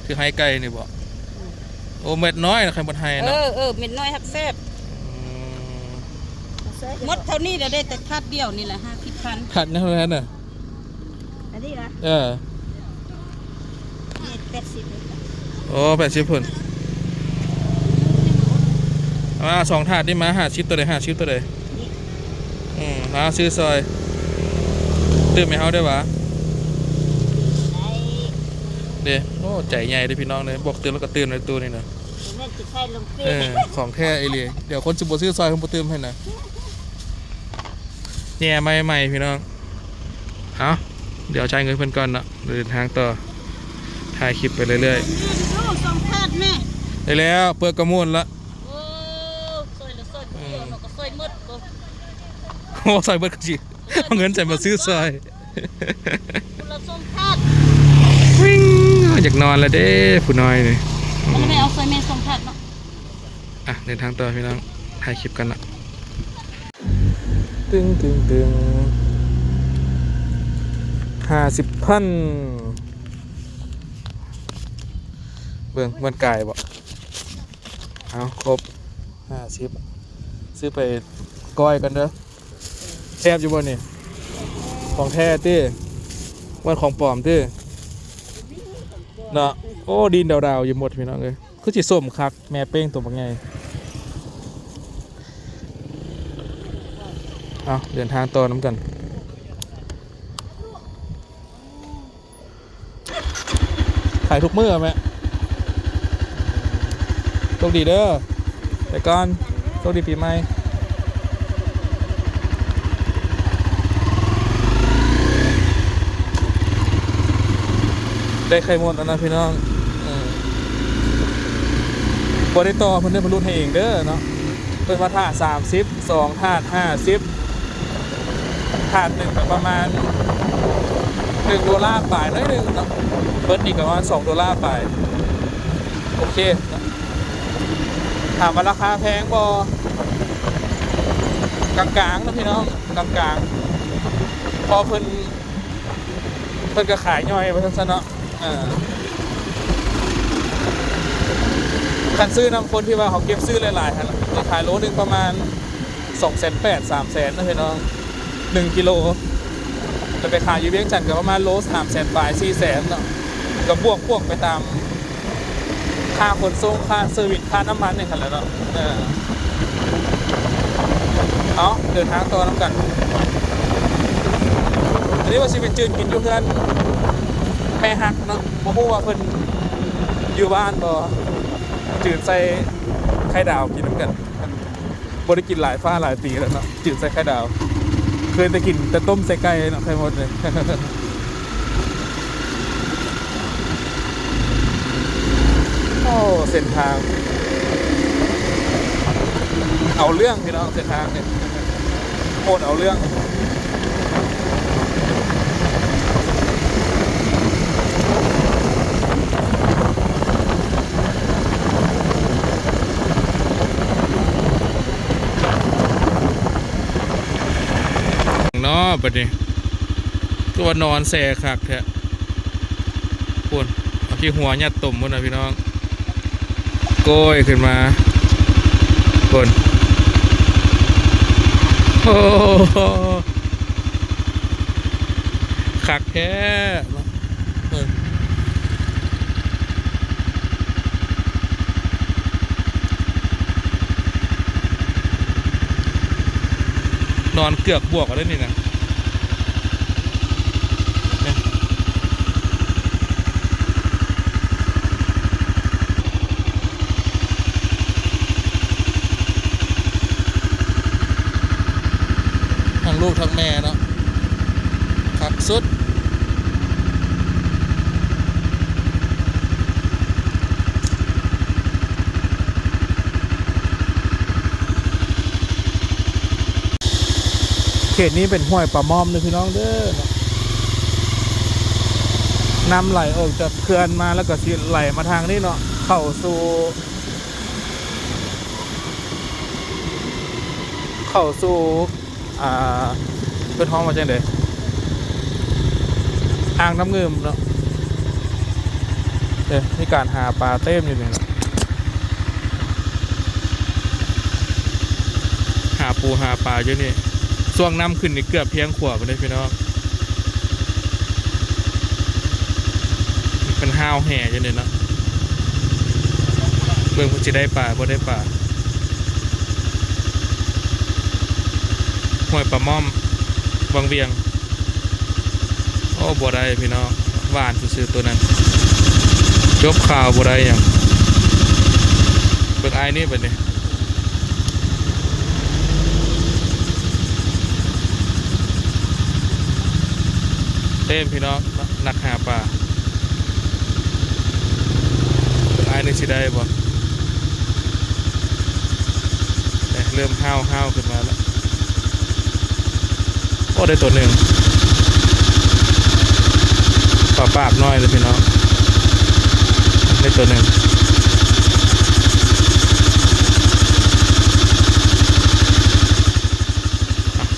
คือให้ไก่นี่บ่โอ้เม็ดน้อยนะใครหมดให้เนาะเม็ดน้อยฮักแซ่บหมดเท่านี้เดี๋ยวได้แต่ถาดเดียวนี่แหละ50,000ขัดนะเท่านั้นน่ะอันนี้เหรอนี่80โอ้80พุ่น2ถาดนี่มาหาชิปตัวใดหาชิปตัวใดหาซื้อซอยตื่นไหมเฮาได้ปะเดี๋ยวโอ้ใจใหญ่เลยพี่น้องเลยบอกตื่นแล้วก็ตื่นในตัวนี่นะของแท้ไอเลียเดี๋ยวคนจะบซื้อซอยคนบ่ตื่นให้นะแย่ใหม่ๆพี่น้องเอาเดี๋ยวใช้เงินเพิ่นก่อนเนาะเดินทางต่อถ่ายคลิปไปเรื่อยๆได้แล้วเปิดกระมุนละโอ้ซอยเบิดกระจิเอาเงินใส่มาซื้อซอยวิ่งอยากนอนแล้วเด้ผู้น้อยนี่ไม่เอาซอยเมย์ส่งถาดเนาะเดินทางต่อพี่น้องถ่ายคลิปกันละตึง50,000เบิ่งมันไก่บ่เอาครบ50ซื้อไปก้อยกันเด้อแทบอยู่บนนี่ของแท้ตี้วันของปลอมตี้เนาะโอ้ดินดาวๆอยู่หมดพี่น้องเลยคือจิส้มคักแม่เป้งตัวบางไงเอาเดินทางต่อน้ำกันขายทุกมื้อไหมโชคดีเด้อแต่ก่อนโชคดีปีใหม่ได้ไข่หมดแล้วนะพี่น้องบริต่อเพิ่นได้บรรลุให้เองเด้อเนาะเพิ่นว่าถาด30 2ถาด50ถาดหนึ่งประมาณ$1ปลายน้อยหนึ่งเนาะเบิร์ดอีกประมาณ$2ปลายโอเคถามว่าราคาแพงบ่กลางๆนะพี่น้องกลางๆพอเพิ่นก็ขายย่อยไปซะเนาะคันซื้อนำคนที่ว่าเขาเก็บซื้อหลายๆฮะขายโลนึงประมาณ280,000 300,000นะพี่น้อง1กิโลจะไปขายอยู่เวียงจันทร์ก็ประมาณโล300,000 ปลาย 400,000เนาะก็บวกไปตามค่าขนส่งค่าเซอร์วิสค่าน้ำมันนี่กันแหละเนาะเอาเดินทางต่อน้ำกันอันนี้ว่าชีวิตจืดกินอยู่เพื่อนแม่ฮักเนาะบ่ฮู้ว่าเพิ่นอยู่บ้านบ่จืดใส่ไข่ดาวกินน้ำกันบ่ได้กินหลายฟ้าหลายปีแล้วเนาะจืดใส่ไข่ดาวเคยแต่กินแต่ต้มใส่ไก่เนาะไข่หมดเลยโอ้เส้นทางเอาเรื่องพี่น้องเส้นทางเนี่ยโคตรเอาเรื่อง บัดนี้ก็ว่านอนแส่คักแท้ปวนเอาที่หัวยัดตุ่มพุ่นนะพี่น้องโกยขึ้นมาปวนโอ้โหคักแท้นอนเกือกบวกกันได้นี่นะทั้งลูกทั้งแม่เนาะคักสุดเขตนี้เป็นห้วยปลาม่อมเลยพี่น้องเด้อน้ำไหลออกจากเขื่อนมาแล้วก็สิไหลมาทางนี้เนาะเข้าสู่เพื่อนห้องมาจังเดอ่างน้ำเงิมเนาะมีการหาปลาเต้มอยู่เนี่ยหาปูหาปลาเยอะนี่ช่วงน้ำขึ้นนี่เกือบเพียงขวบเลยพี่น้องเป็นห้าวแห่จังเลยเนาะเบิ่งจะได้ปลาบ่ได้ปลาห้วยปลาม่อมวังเวียงโอ้บ่ได้พี่น้องหวานซื้อตัวนั้นจบข่าวบ่ได้อย่างเบิ่งไอ้นี่เป็นนี่เต็มพี่น้องนักหาปลาเบิ่งไอ้นี่สิได้บ่เริ่มห้าวขึ้นมาแล้วโอ้ได้ตัวหนึ่งปลาปากน้อยเลยพี่น้องได้ตัวหนึ่ง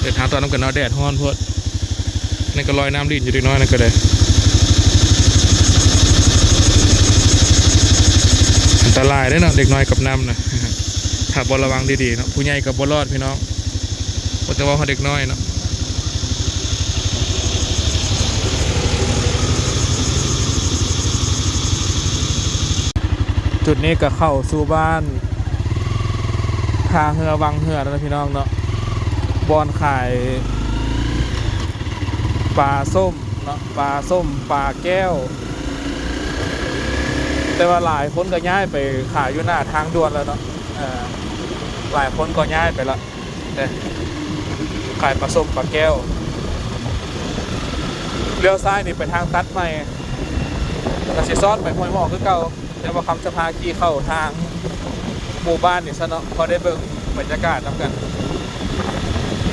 เดินทางตอนน้ำกันเนาะแดดฮ้อนพวดนี่ก็ลอยน้ำลิ้นอยู่ดีน้อยนั่นก็ได้อันตรายได้เนาะเด็กน้อยกับน้ำนะถ้าบอระวังดีๆเนาะผู้ใหญ่กับบอรอดพี่น้องแต่ว่าเขาเด็กน้อยเนาะจุดนี้ก็เข้าสู่บ้านทาเหือวังเหือแล้วนะพี่น้องเนาะบอนขายปลาส้มเนาะปลาส้มปลาแก้วแต่ว่าหลายคนก็ย้ายไปขายอยู่หน้าทางด่วนแล้วเนาะหลายคนก็ย้ายไปละขายปลาส้มปลาแก้วเลี้ยวซ้ายนี่ไปทางตัดใหม่กระสีซ้อนไปห้วยหมอกคือเก่าแต่ว่าคำจะพาขี่เข้าทางหมู่บ้านนี่ซะเนาะพอได้เบิ่งบรรยากาศนำกัน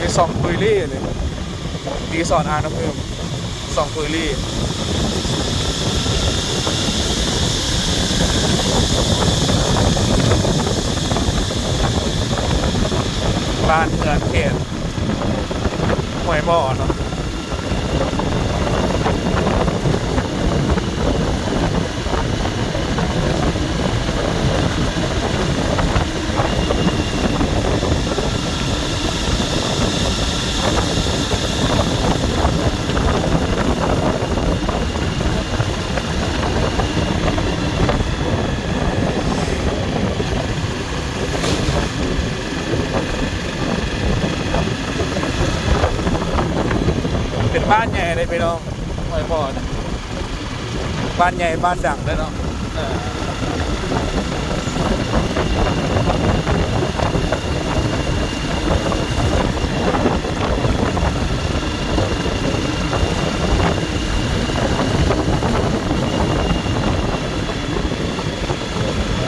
มีสองปุยลี่เลยดีสอนอาน้ำเพิ่มสองปุยลี่บ้านเมืองเขตห้วยหมอเนาะเป็นบ้านใหญ่เลยพี่น้องห้วยหมอบ้านใหญ่บ้านดังเลยเนาะ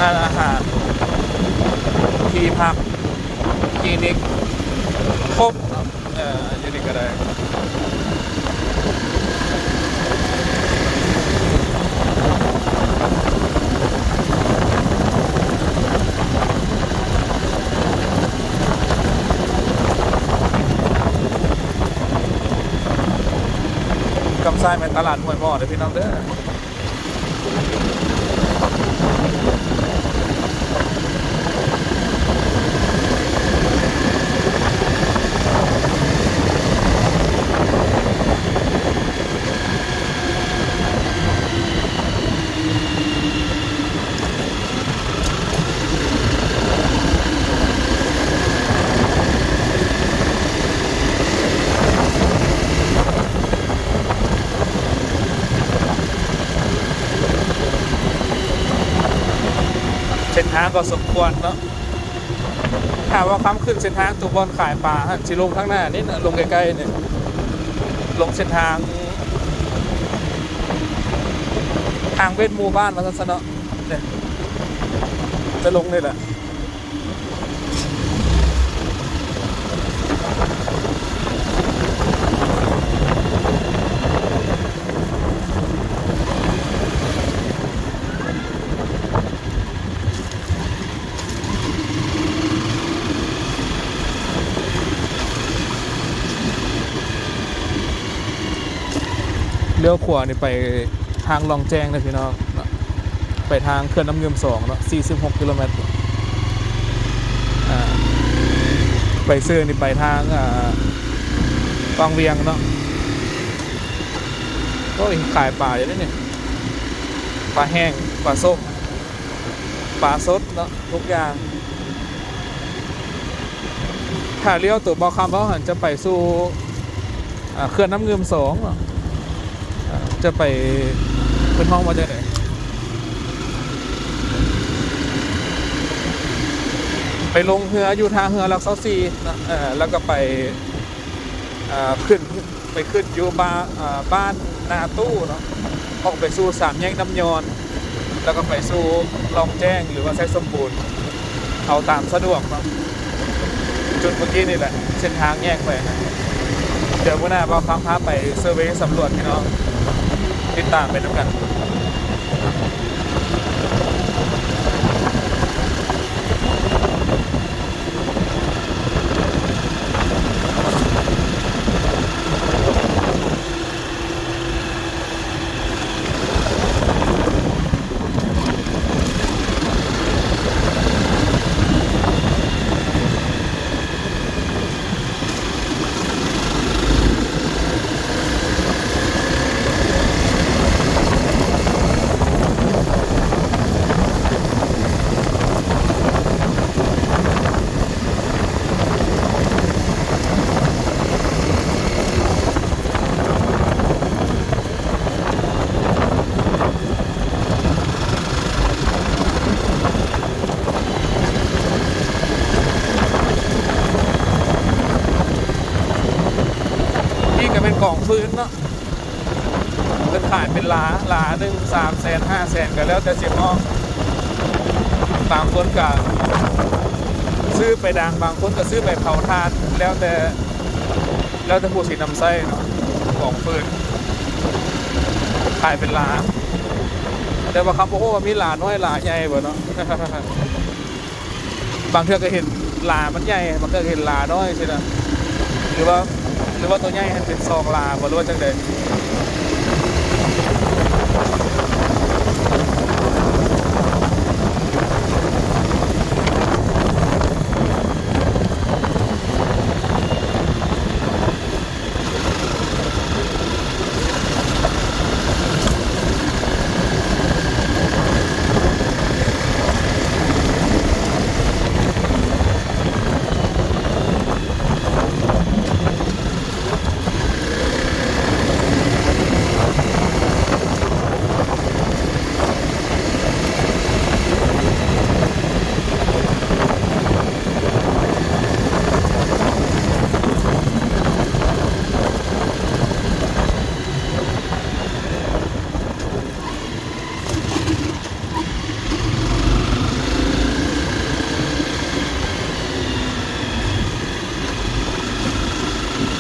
อาหารที่พักคลินิกครบเนาะอยู่นี่ก็ได้ างซ้ายเป็นตลาดห้วยหม้อเด้อพี่น้องเด้อเส้นทางก็สมควรเนาะถ้าว่าค้ำขึ้นเส้นทางตัวบอลขายปลาสิลงข้างหน้านี่นะลงใกล้ๆเนี่ยลงเส้นทางเวทหมู่บ้านมาซะเนาะเนี่ยจะลงเลยแหละเลี้ยวขวานี่ไปทางลองแจ้งนะพี่น้องเนาะไปทางเขื่อนน้ำเงิม2เนาะ46 กิโลเมตรไปเสื้อนี่ไปทางวังเวียงเนาะก็ขายปลาอยู่ด้วยเนี่ยปลาแห้งปลาส้มปลาสดเนาะทุกอย่างถ้าเลี้ยวตัวบอคำเขาหันจะไปสู่เขื่อนน้ำเงิม2เนาะจะไปเป็นห้องมาจากไหนไปลงเรืออยู่ทางเรือลักซอซีนะแล้วก็ไปขึ้นอยู่บ้านนาตู้เนาะออกไปสู่สามแยกน้ำยอนแล้วก็ไปสู่ลองแจ้งหรือว่าไซสมบูรณ์เอาตามสะดวกเนาะจุดเมื่อกี้นี่แหละเส้นทางแยกไปนะเดี๋ยววันหน้าเราพาไปเซอร์เวย์สำรวจพี่น้องติดตามไปด้วยกันเป็นกล่องพื้นเนาะเป็นขายเป็นหลาหนึ่ง300,000 500,000กันแล้วแต่เสียงอ้อบางคนก็ซื้อไปดังบางคนก็ซื้อไปเผาทานแล้วแต่ผู้สีน้ำไส้เนาะกล่องพื้นขายเป็นหลาแต่ว่าคำโอ้โหมีหลาน้อยหลาใหญ่บ่เนาะ บางเทื่อก็เห็นหลามันใหญ่บางเทื่อก็เห็นหลาน้อยใช่ไหมหรือว่าตัวใหญ่เป็นซองลาบ่รู้ว่าจังได๋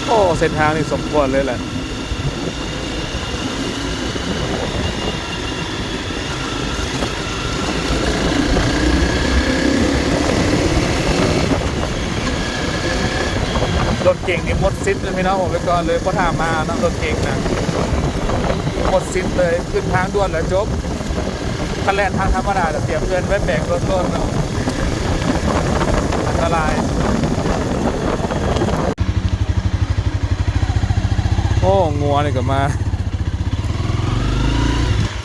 โอ้เส้นทางนี่สมควรเลยแหละรถเก่งนี่หมดซิดเลยพี่น้องผมไปก่อนเลยเพราะถามมานะรถเก่งนะ ดซิปเลยขึ้นทางด่วนแล้วจบคันแล่นทางธรรมดาแต่เตรียมเงินไว้แบกรถต้นเนาะอันตรายโอ้งัวนี่ก็มา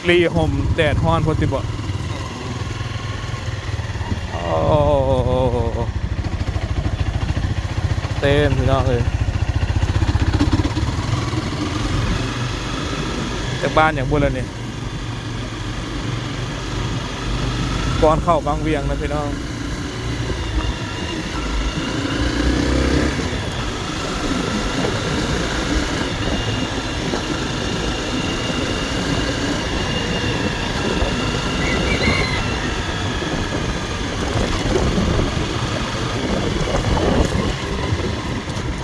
รีห่มแดดฮ้อนพอติบ่โอ้เต้นพี่น้องเลยจากบ้านอย่างบุญแล้วนี่ก่อนเข้าบางเวียงนะพี่น้อง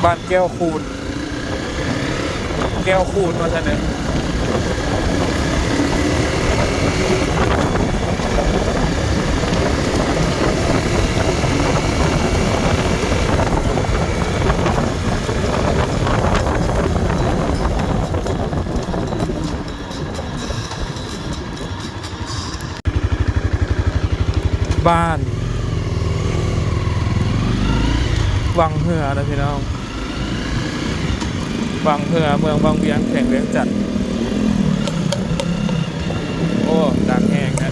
บ้านแก้วคูนมาท่านเนี่ยบ้านวังเหือนะพี่น้องวังเหือเมืองวังเวียงแข่งเวียงจันทร์โอ้ดังแห้งนะ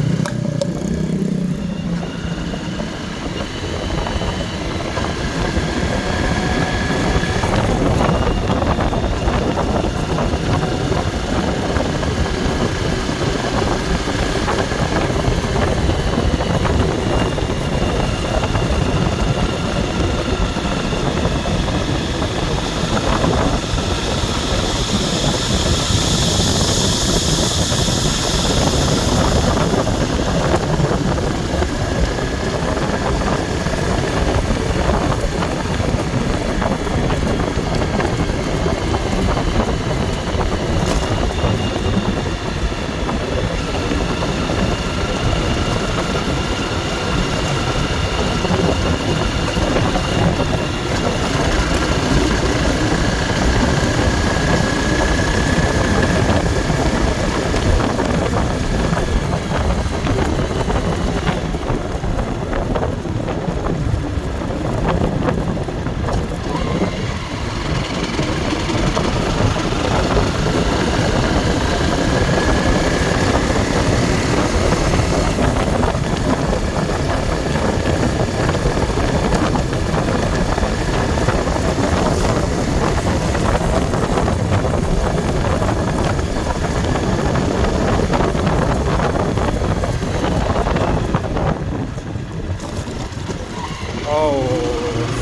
โอ้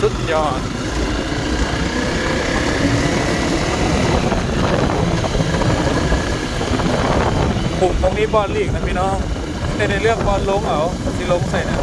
สุดยอดปุ่มตรงนี้บอลลีกนะพี่น้องในเรื่องบอลลงเอาที่ลงใส่นะ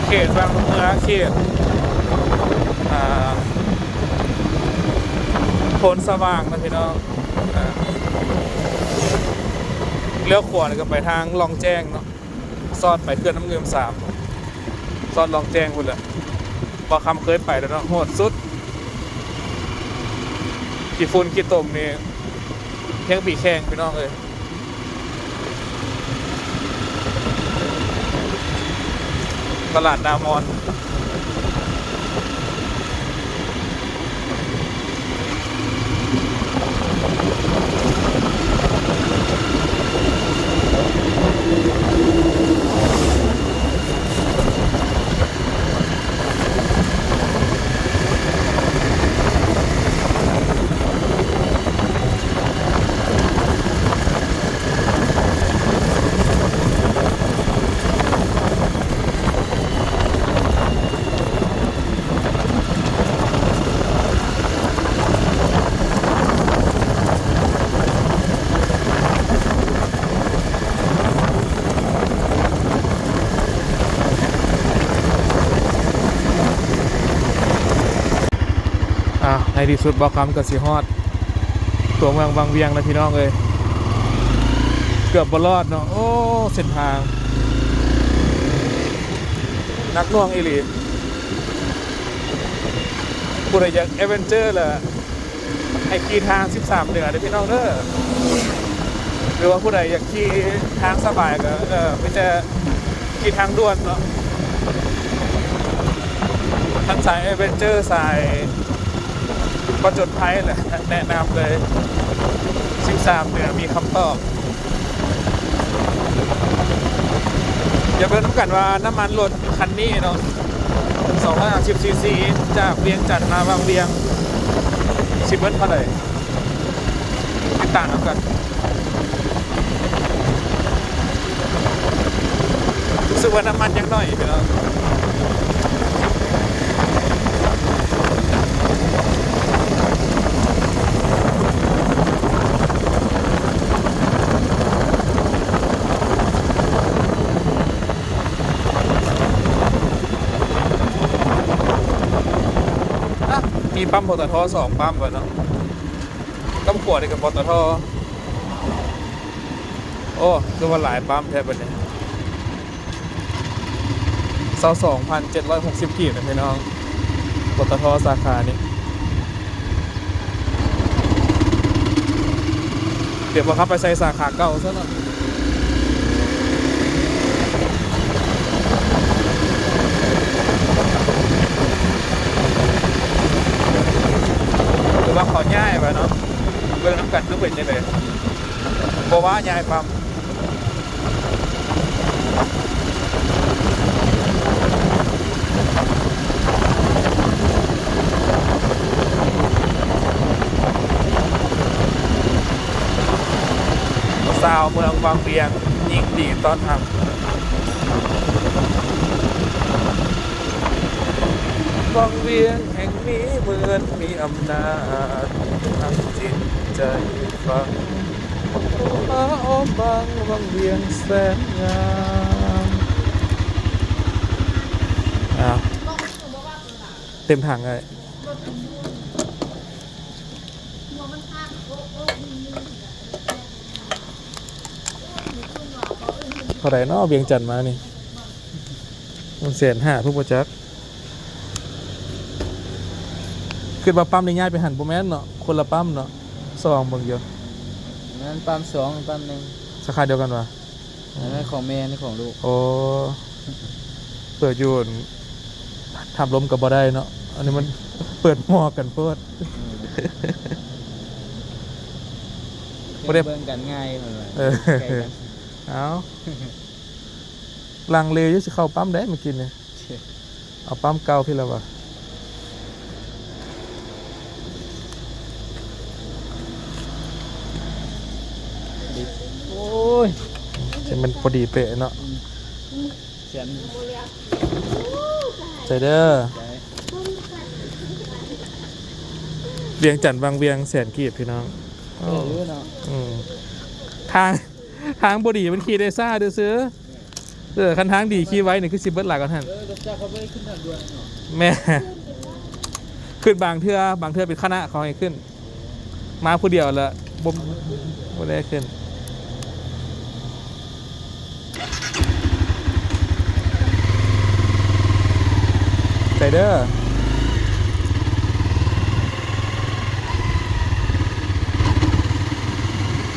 เขตบางเมืองเขตโพนสว่างนะพี่น้องเลี้ยวขวาก็ไปทางลองแจ้งเนาะซอดไปเขื่อนน้ำเงิม3ซอดลองแจ้งคุณเลยพอคำเคยไปแล้วเนาะโหดสุดกี่ฝุ่นกี่ตมนี่เพียงปีแข้งพี่น้องเลยตลาดนามอน ในที่สุดบอกคำกับสีฮอดตัวเมืองวังเวียงนะพี่น้องเลยเกือบบรอดเนาะโอ้เส้นทางนักน่วงอีหลีผู้ใดอยากแอดเวนเจอร์ล่ะให้ขี่ทาง13เหนือเด้อพี่น้องเด้อหรือว่าผู้ใดอยากขี่ทางสบายก็ไม่ใช่ขี่ทางด่วนเนาะทั้งสายแอดเวนเจอร์สายประจนภัยแหละแนะนำเลย13เหนือมีคำตอบอย่าเพิ่งต้องกันว่าน้ำมันรถคันนี้เนาะ250 ซีซีจากเวียงจันทร์มาบางเวียง10เบิ้ลเท่าไหร่ติดตามกันรู้สึกว่าน้ำมันยังน้อยอยู่แล้วมีปั๊มปตท2ปั๊มก่อนเนาะต้องขวดกับปตทโอ้คือว่าหลายปั๊มแท้เป็นเนี่ย22,760 กีบนะพี่น้องปตทสาขานี้เดี๋ยวมาครับไปใส่สาขาเก่าซะหน่อยหรือว่าของ่ายไปเนาะเบิ่งน้ำกันต้องเป็นยังไงบอกว่าง่ายปั๊มสาวเมืองวังเวียงยิ่งดีตอนทำวังเวียงแห่งนี้เหมือนมีอำนาจทั้งจิตใจฟังอ้อมบางวังเวียงแสนงามเต็มถังเลยเท่าไหร่เนาะเวียงจันทร์มานี่มัน150,000ผู้ประจักษ์ขึ้นมาปั๊มในง่ายไปหันโปรแมนเนาะคนละปั๊มเนาะซองบางเยอะ นั่นปั๊ม2ปั๊ม1สาขาเดียวกันวะ อันนั้นของแม่นี่ของลูก โอ้เปิดอยู่ทำลมกับบ่ได้เนาะอันนี้มันเปิดหม้อกันเปิดบ่ได้ เบิ่งกันง่ายเหมือน เออ ไกลกัน เอาลังเลอยู่สิเข้าปั๊มได้เมื่อกี้เนี่ยเอาปั๊มเก่าพี่แล้ววะโอ้ย จะมันพอดีเป๊ะเนาะ เสียน ใจเด้อ ใจ เวียงจันทร์บางเวียงแสนกีบพี่น้อง รู้เนาะ อืมทางบดีมันขี่ได้ซ่าเด้อซื้อคันทางดีขี่ไว้นี่คือ10เบิดหลักกันท่าน รถจักรเขาไม่ได้ขึ้นทางด่วนเนาะ แม่ขึ้นบางเทื่อเป็นคณะเขาให้ขึ้น มาผู้เดียวละบ่ได้ขึ้นใจเด้อ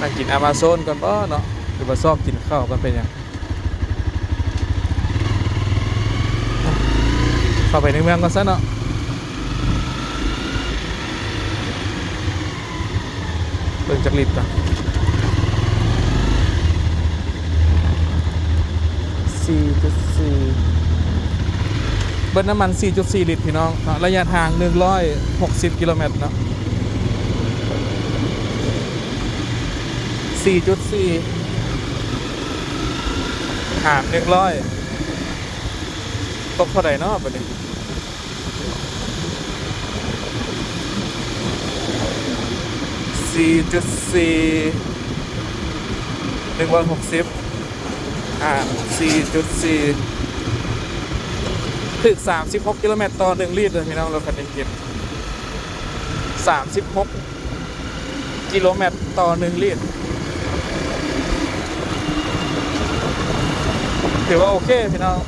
นั่งกินอามาโซนก่อนป่ะเนาะหรือว่าซอกกินข้าวกันเป็นยังเข้าไปในเมืองกันซะเนาะเบิ่งจักลิตรก่อน4.4 เบิ้ลน้ำมัน 4.4 ลิตรพี่น้องเนาะระยะทาง160 กิโลเมตรเนาะ 4.4 หาร100ตกเท่าไหร่เนาะประเด็น4.4 160 4.4 ถึง36 กิโลเมตรต่อ1 ลิตรเลยพี่น้องรถคันนี้กิน 36กิโลเมตรต่อ1ลิตรถือว่าโอเคพี่น้อง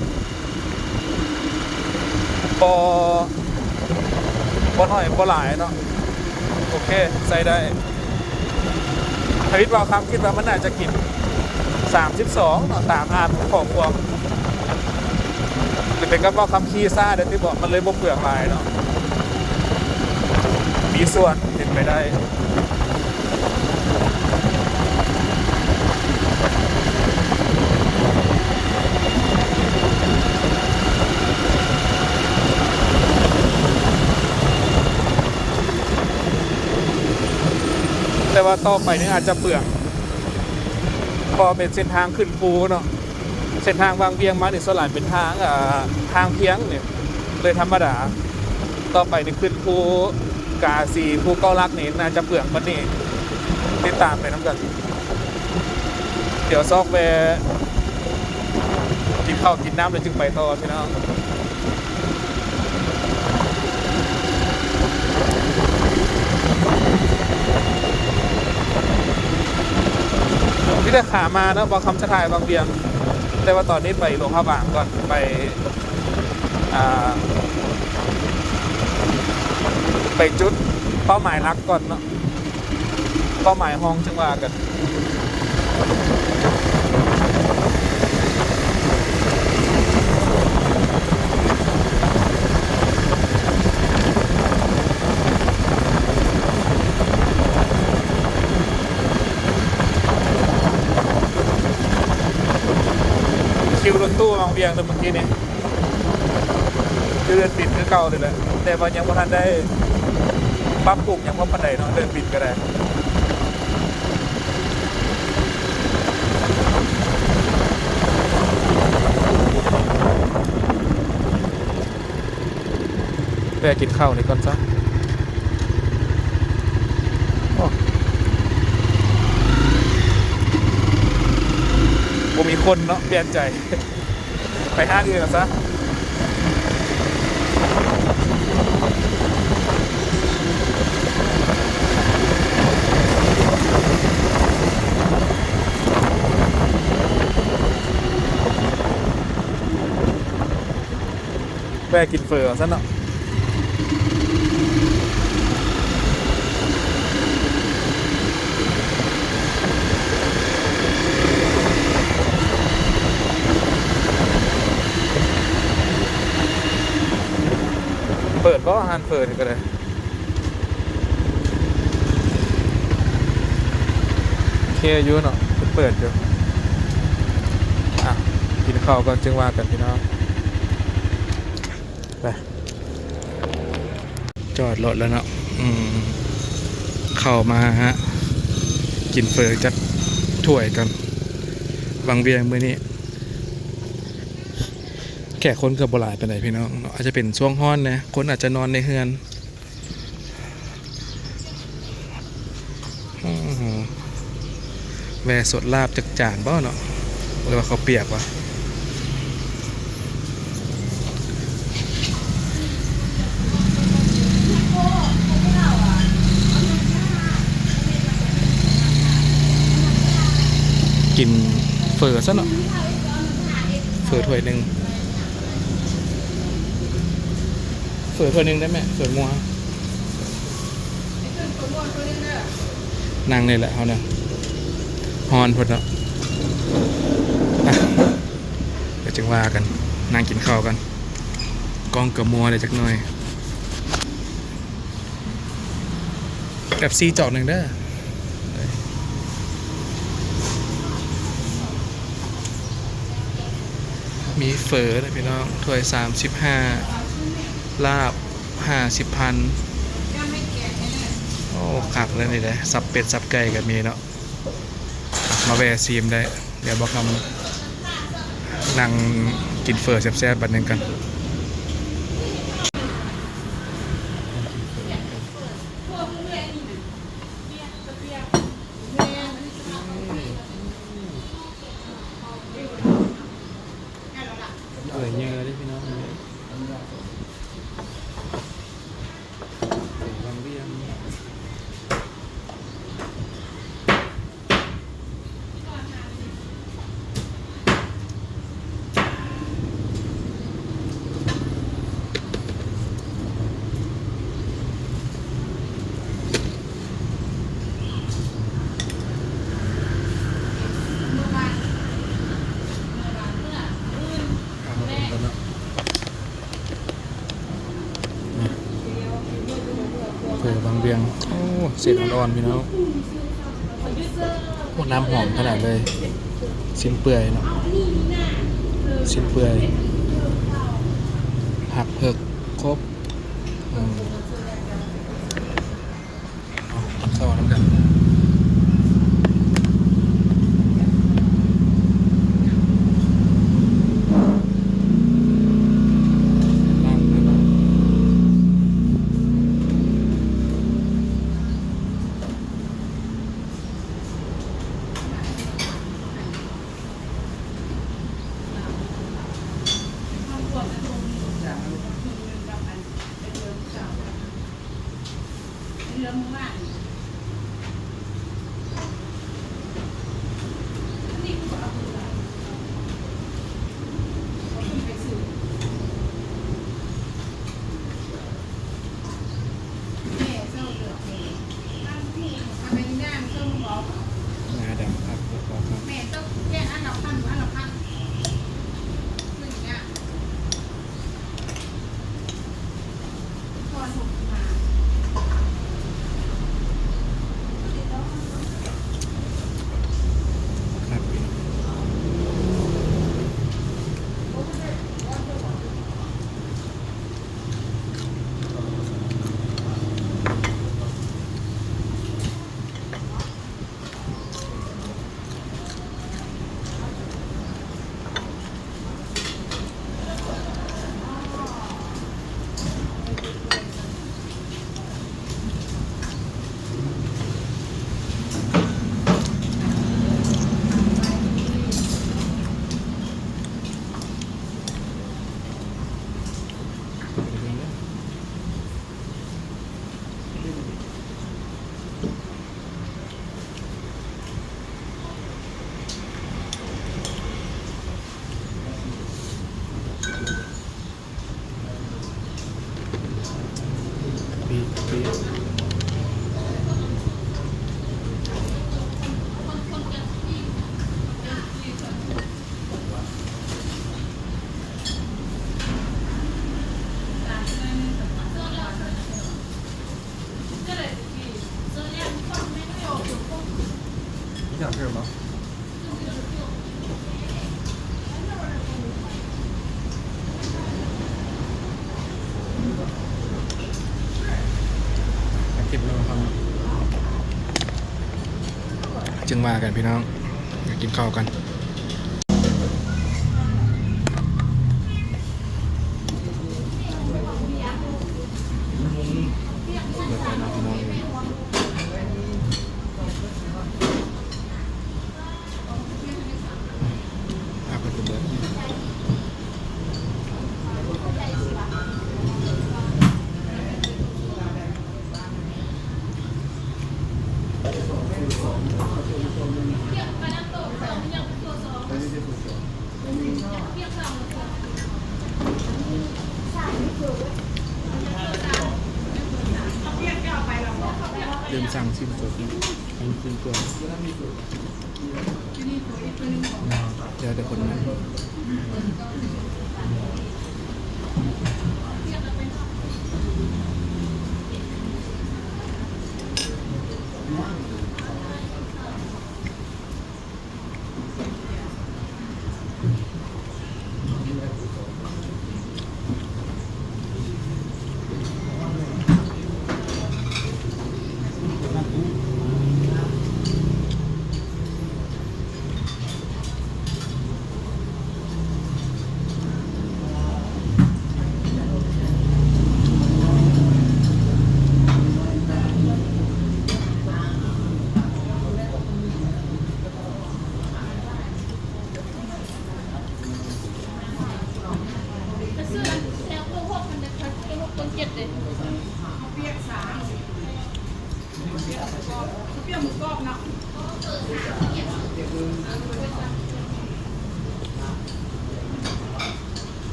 บ่น้อยบ่หลายเนาะโอเคใส่ได้คิดว่าคิดว่ามันน่าจะกิน32เนาะตามอ่านของพวกหรือเป็นกระเป๋าคำคีซ่าเดี๋ยวที่บอกมันเลยบ่เปลืองหลายเนาะมีส่วนเป็นไปได้แต่ว่าต่อไปนี่อาจจะเปลืองพอเป็นเส้นทางขึ้นภูเนาะเส้นทางบางเวียงมาเนี่ยส่วนหลายเป็นทางเพียงเนี่ยเลยธรรมดาต่อไปนี่ขึ้นภูกาสีภูเก้าลักนี่น่าจะเปลืองมันนี่ติดตามไปน้ำกันเดี๋ยวซอกแวร์กินข้าวกินน้ำเลยจึงไปต่อพี่น้องที่ได้ขามานะบางคำชะทายบางเบียงแต่ว่าตอนนี้ไปหลวงพระบางก่อนไปจุดเป้าหมายรักก่อนเนาะเป้าหมายห้องจังหวะกันคิวรถตู้บางเบียงเลยเมื่อกี้นี้คือเดินปิดคือเก่าเลยแหละแต่ว่ายังไม่ทันได้ปรับปรุงยังพอปันใดเนาะเดินปิดก็ได้ไปกินข้าวนี่ก่อนซะผมมีคนเนาะเปลี่ยนใจไปห้างอื่นกันซะแวะกินเฟอร์ซะเนาะเปิดก็อาหารเปิดก็ได้เคอยู่เนาะเปิดอยู่อ่ะกินข้าวก่อนจึงว่ากันพี่น้องไปจอดรถแล้วเนาะเข้ามาฮะกินเฟอจัดถ้วยกันบางเวียงมื้อนี้แก่คนเกือบบ่หลายไปไหนพี่น้องอาจจะเป็นช่วงฮ้อนนะคนอาจจะนอนในเฮือนแวสดลาบจากจานบ่เนาะหรือว่าเขาเปียกวะกินเฟอซะเนาะเฟอถ้วยหนึ่งเฟอถ้วยหนึ่งได้ไหมเฟอมัวนั่งเลยแหละเขาเนี่ยฮอนพอดเนาะเดี๋ยวจึงว่ากันนั่งกินข้าวกันกองกับมัวเลยจักหน่อยแบบซีจอกหนึ่งเด้อมีเฟอนะพี่น้องถ้วย35ลาบ50,000โอ้ขักเลยนี่เลยสับเป็ดสับไก่กับมีเนาะมาแวะซีมได้เดี๋ยวบอกคำนั่งกินเฟอแซ่บๆบัดนึงกันเยอะเลยพี่น้องบางเวียง เวียงโอ้เศษอ่อนๆพี่น้องโอ้น้ำหอมขนาดเลยชิ้นเปื่อยเนาะชิ้นเปื่อยหักเผือกครบเอาเข้าน้ำกันนั่งนะงาดำครับแล้วก็ครับครับพี่น้องปี你想吃什么？ เก็บแล้วครับจึงมากันพี่น้องอยากกินข้าวกันเดี๋ยวไปนะพี่น้องอาไปกันเลยเริ่มสั่งซิมสดอันซิมตัวเดี๋ยวแต่คนนั้น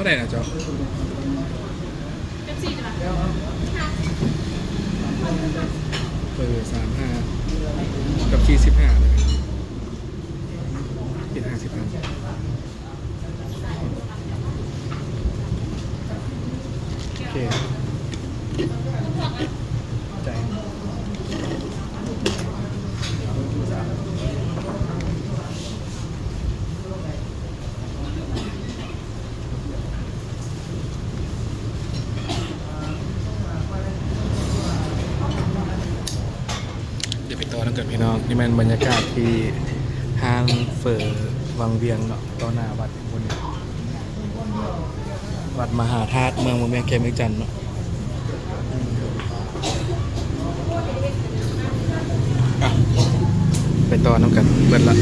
ไหร่นะจ๊ะ เป๊ปซี่จ้ะ เบอร์35กับที่15เลยที่55โอเคใจเดี๋ยวไปต่อน้ำกันพี่น้องนี่มันบรรยากาศที่ห้างเฝอวังเวียงเนาะต่อหน้าวัดบนนี้วัดมหาธาตุเมืองเมืองเขมรจันทน์เนาะอ่ะไปต่อน้ำกันเบิดละ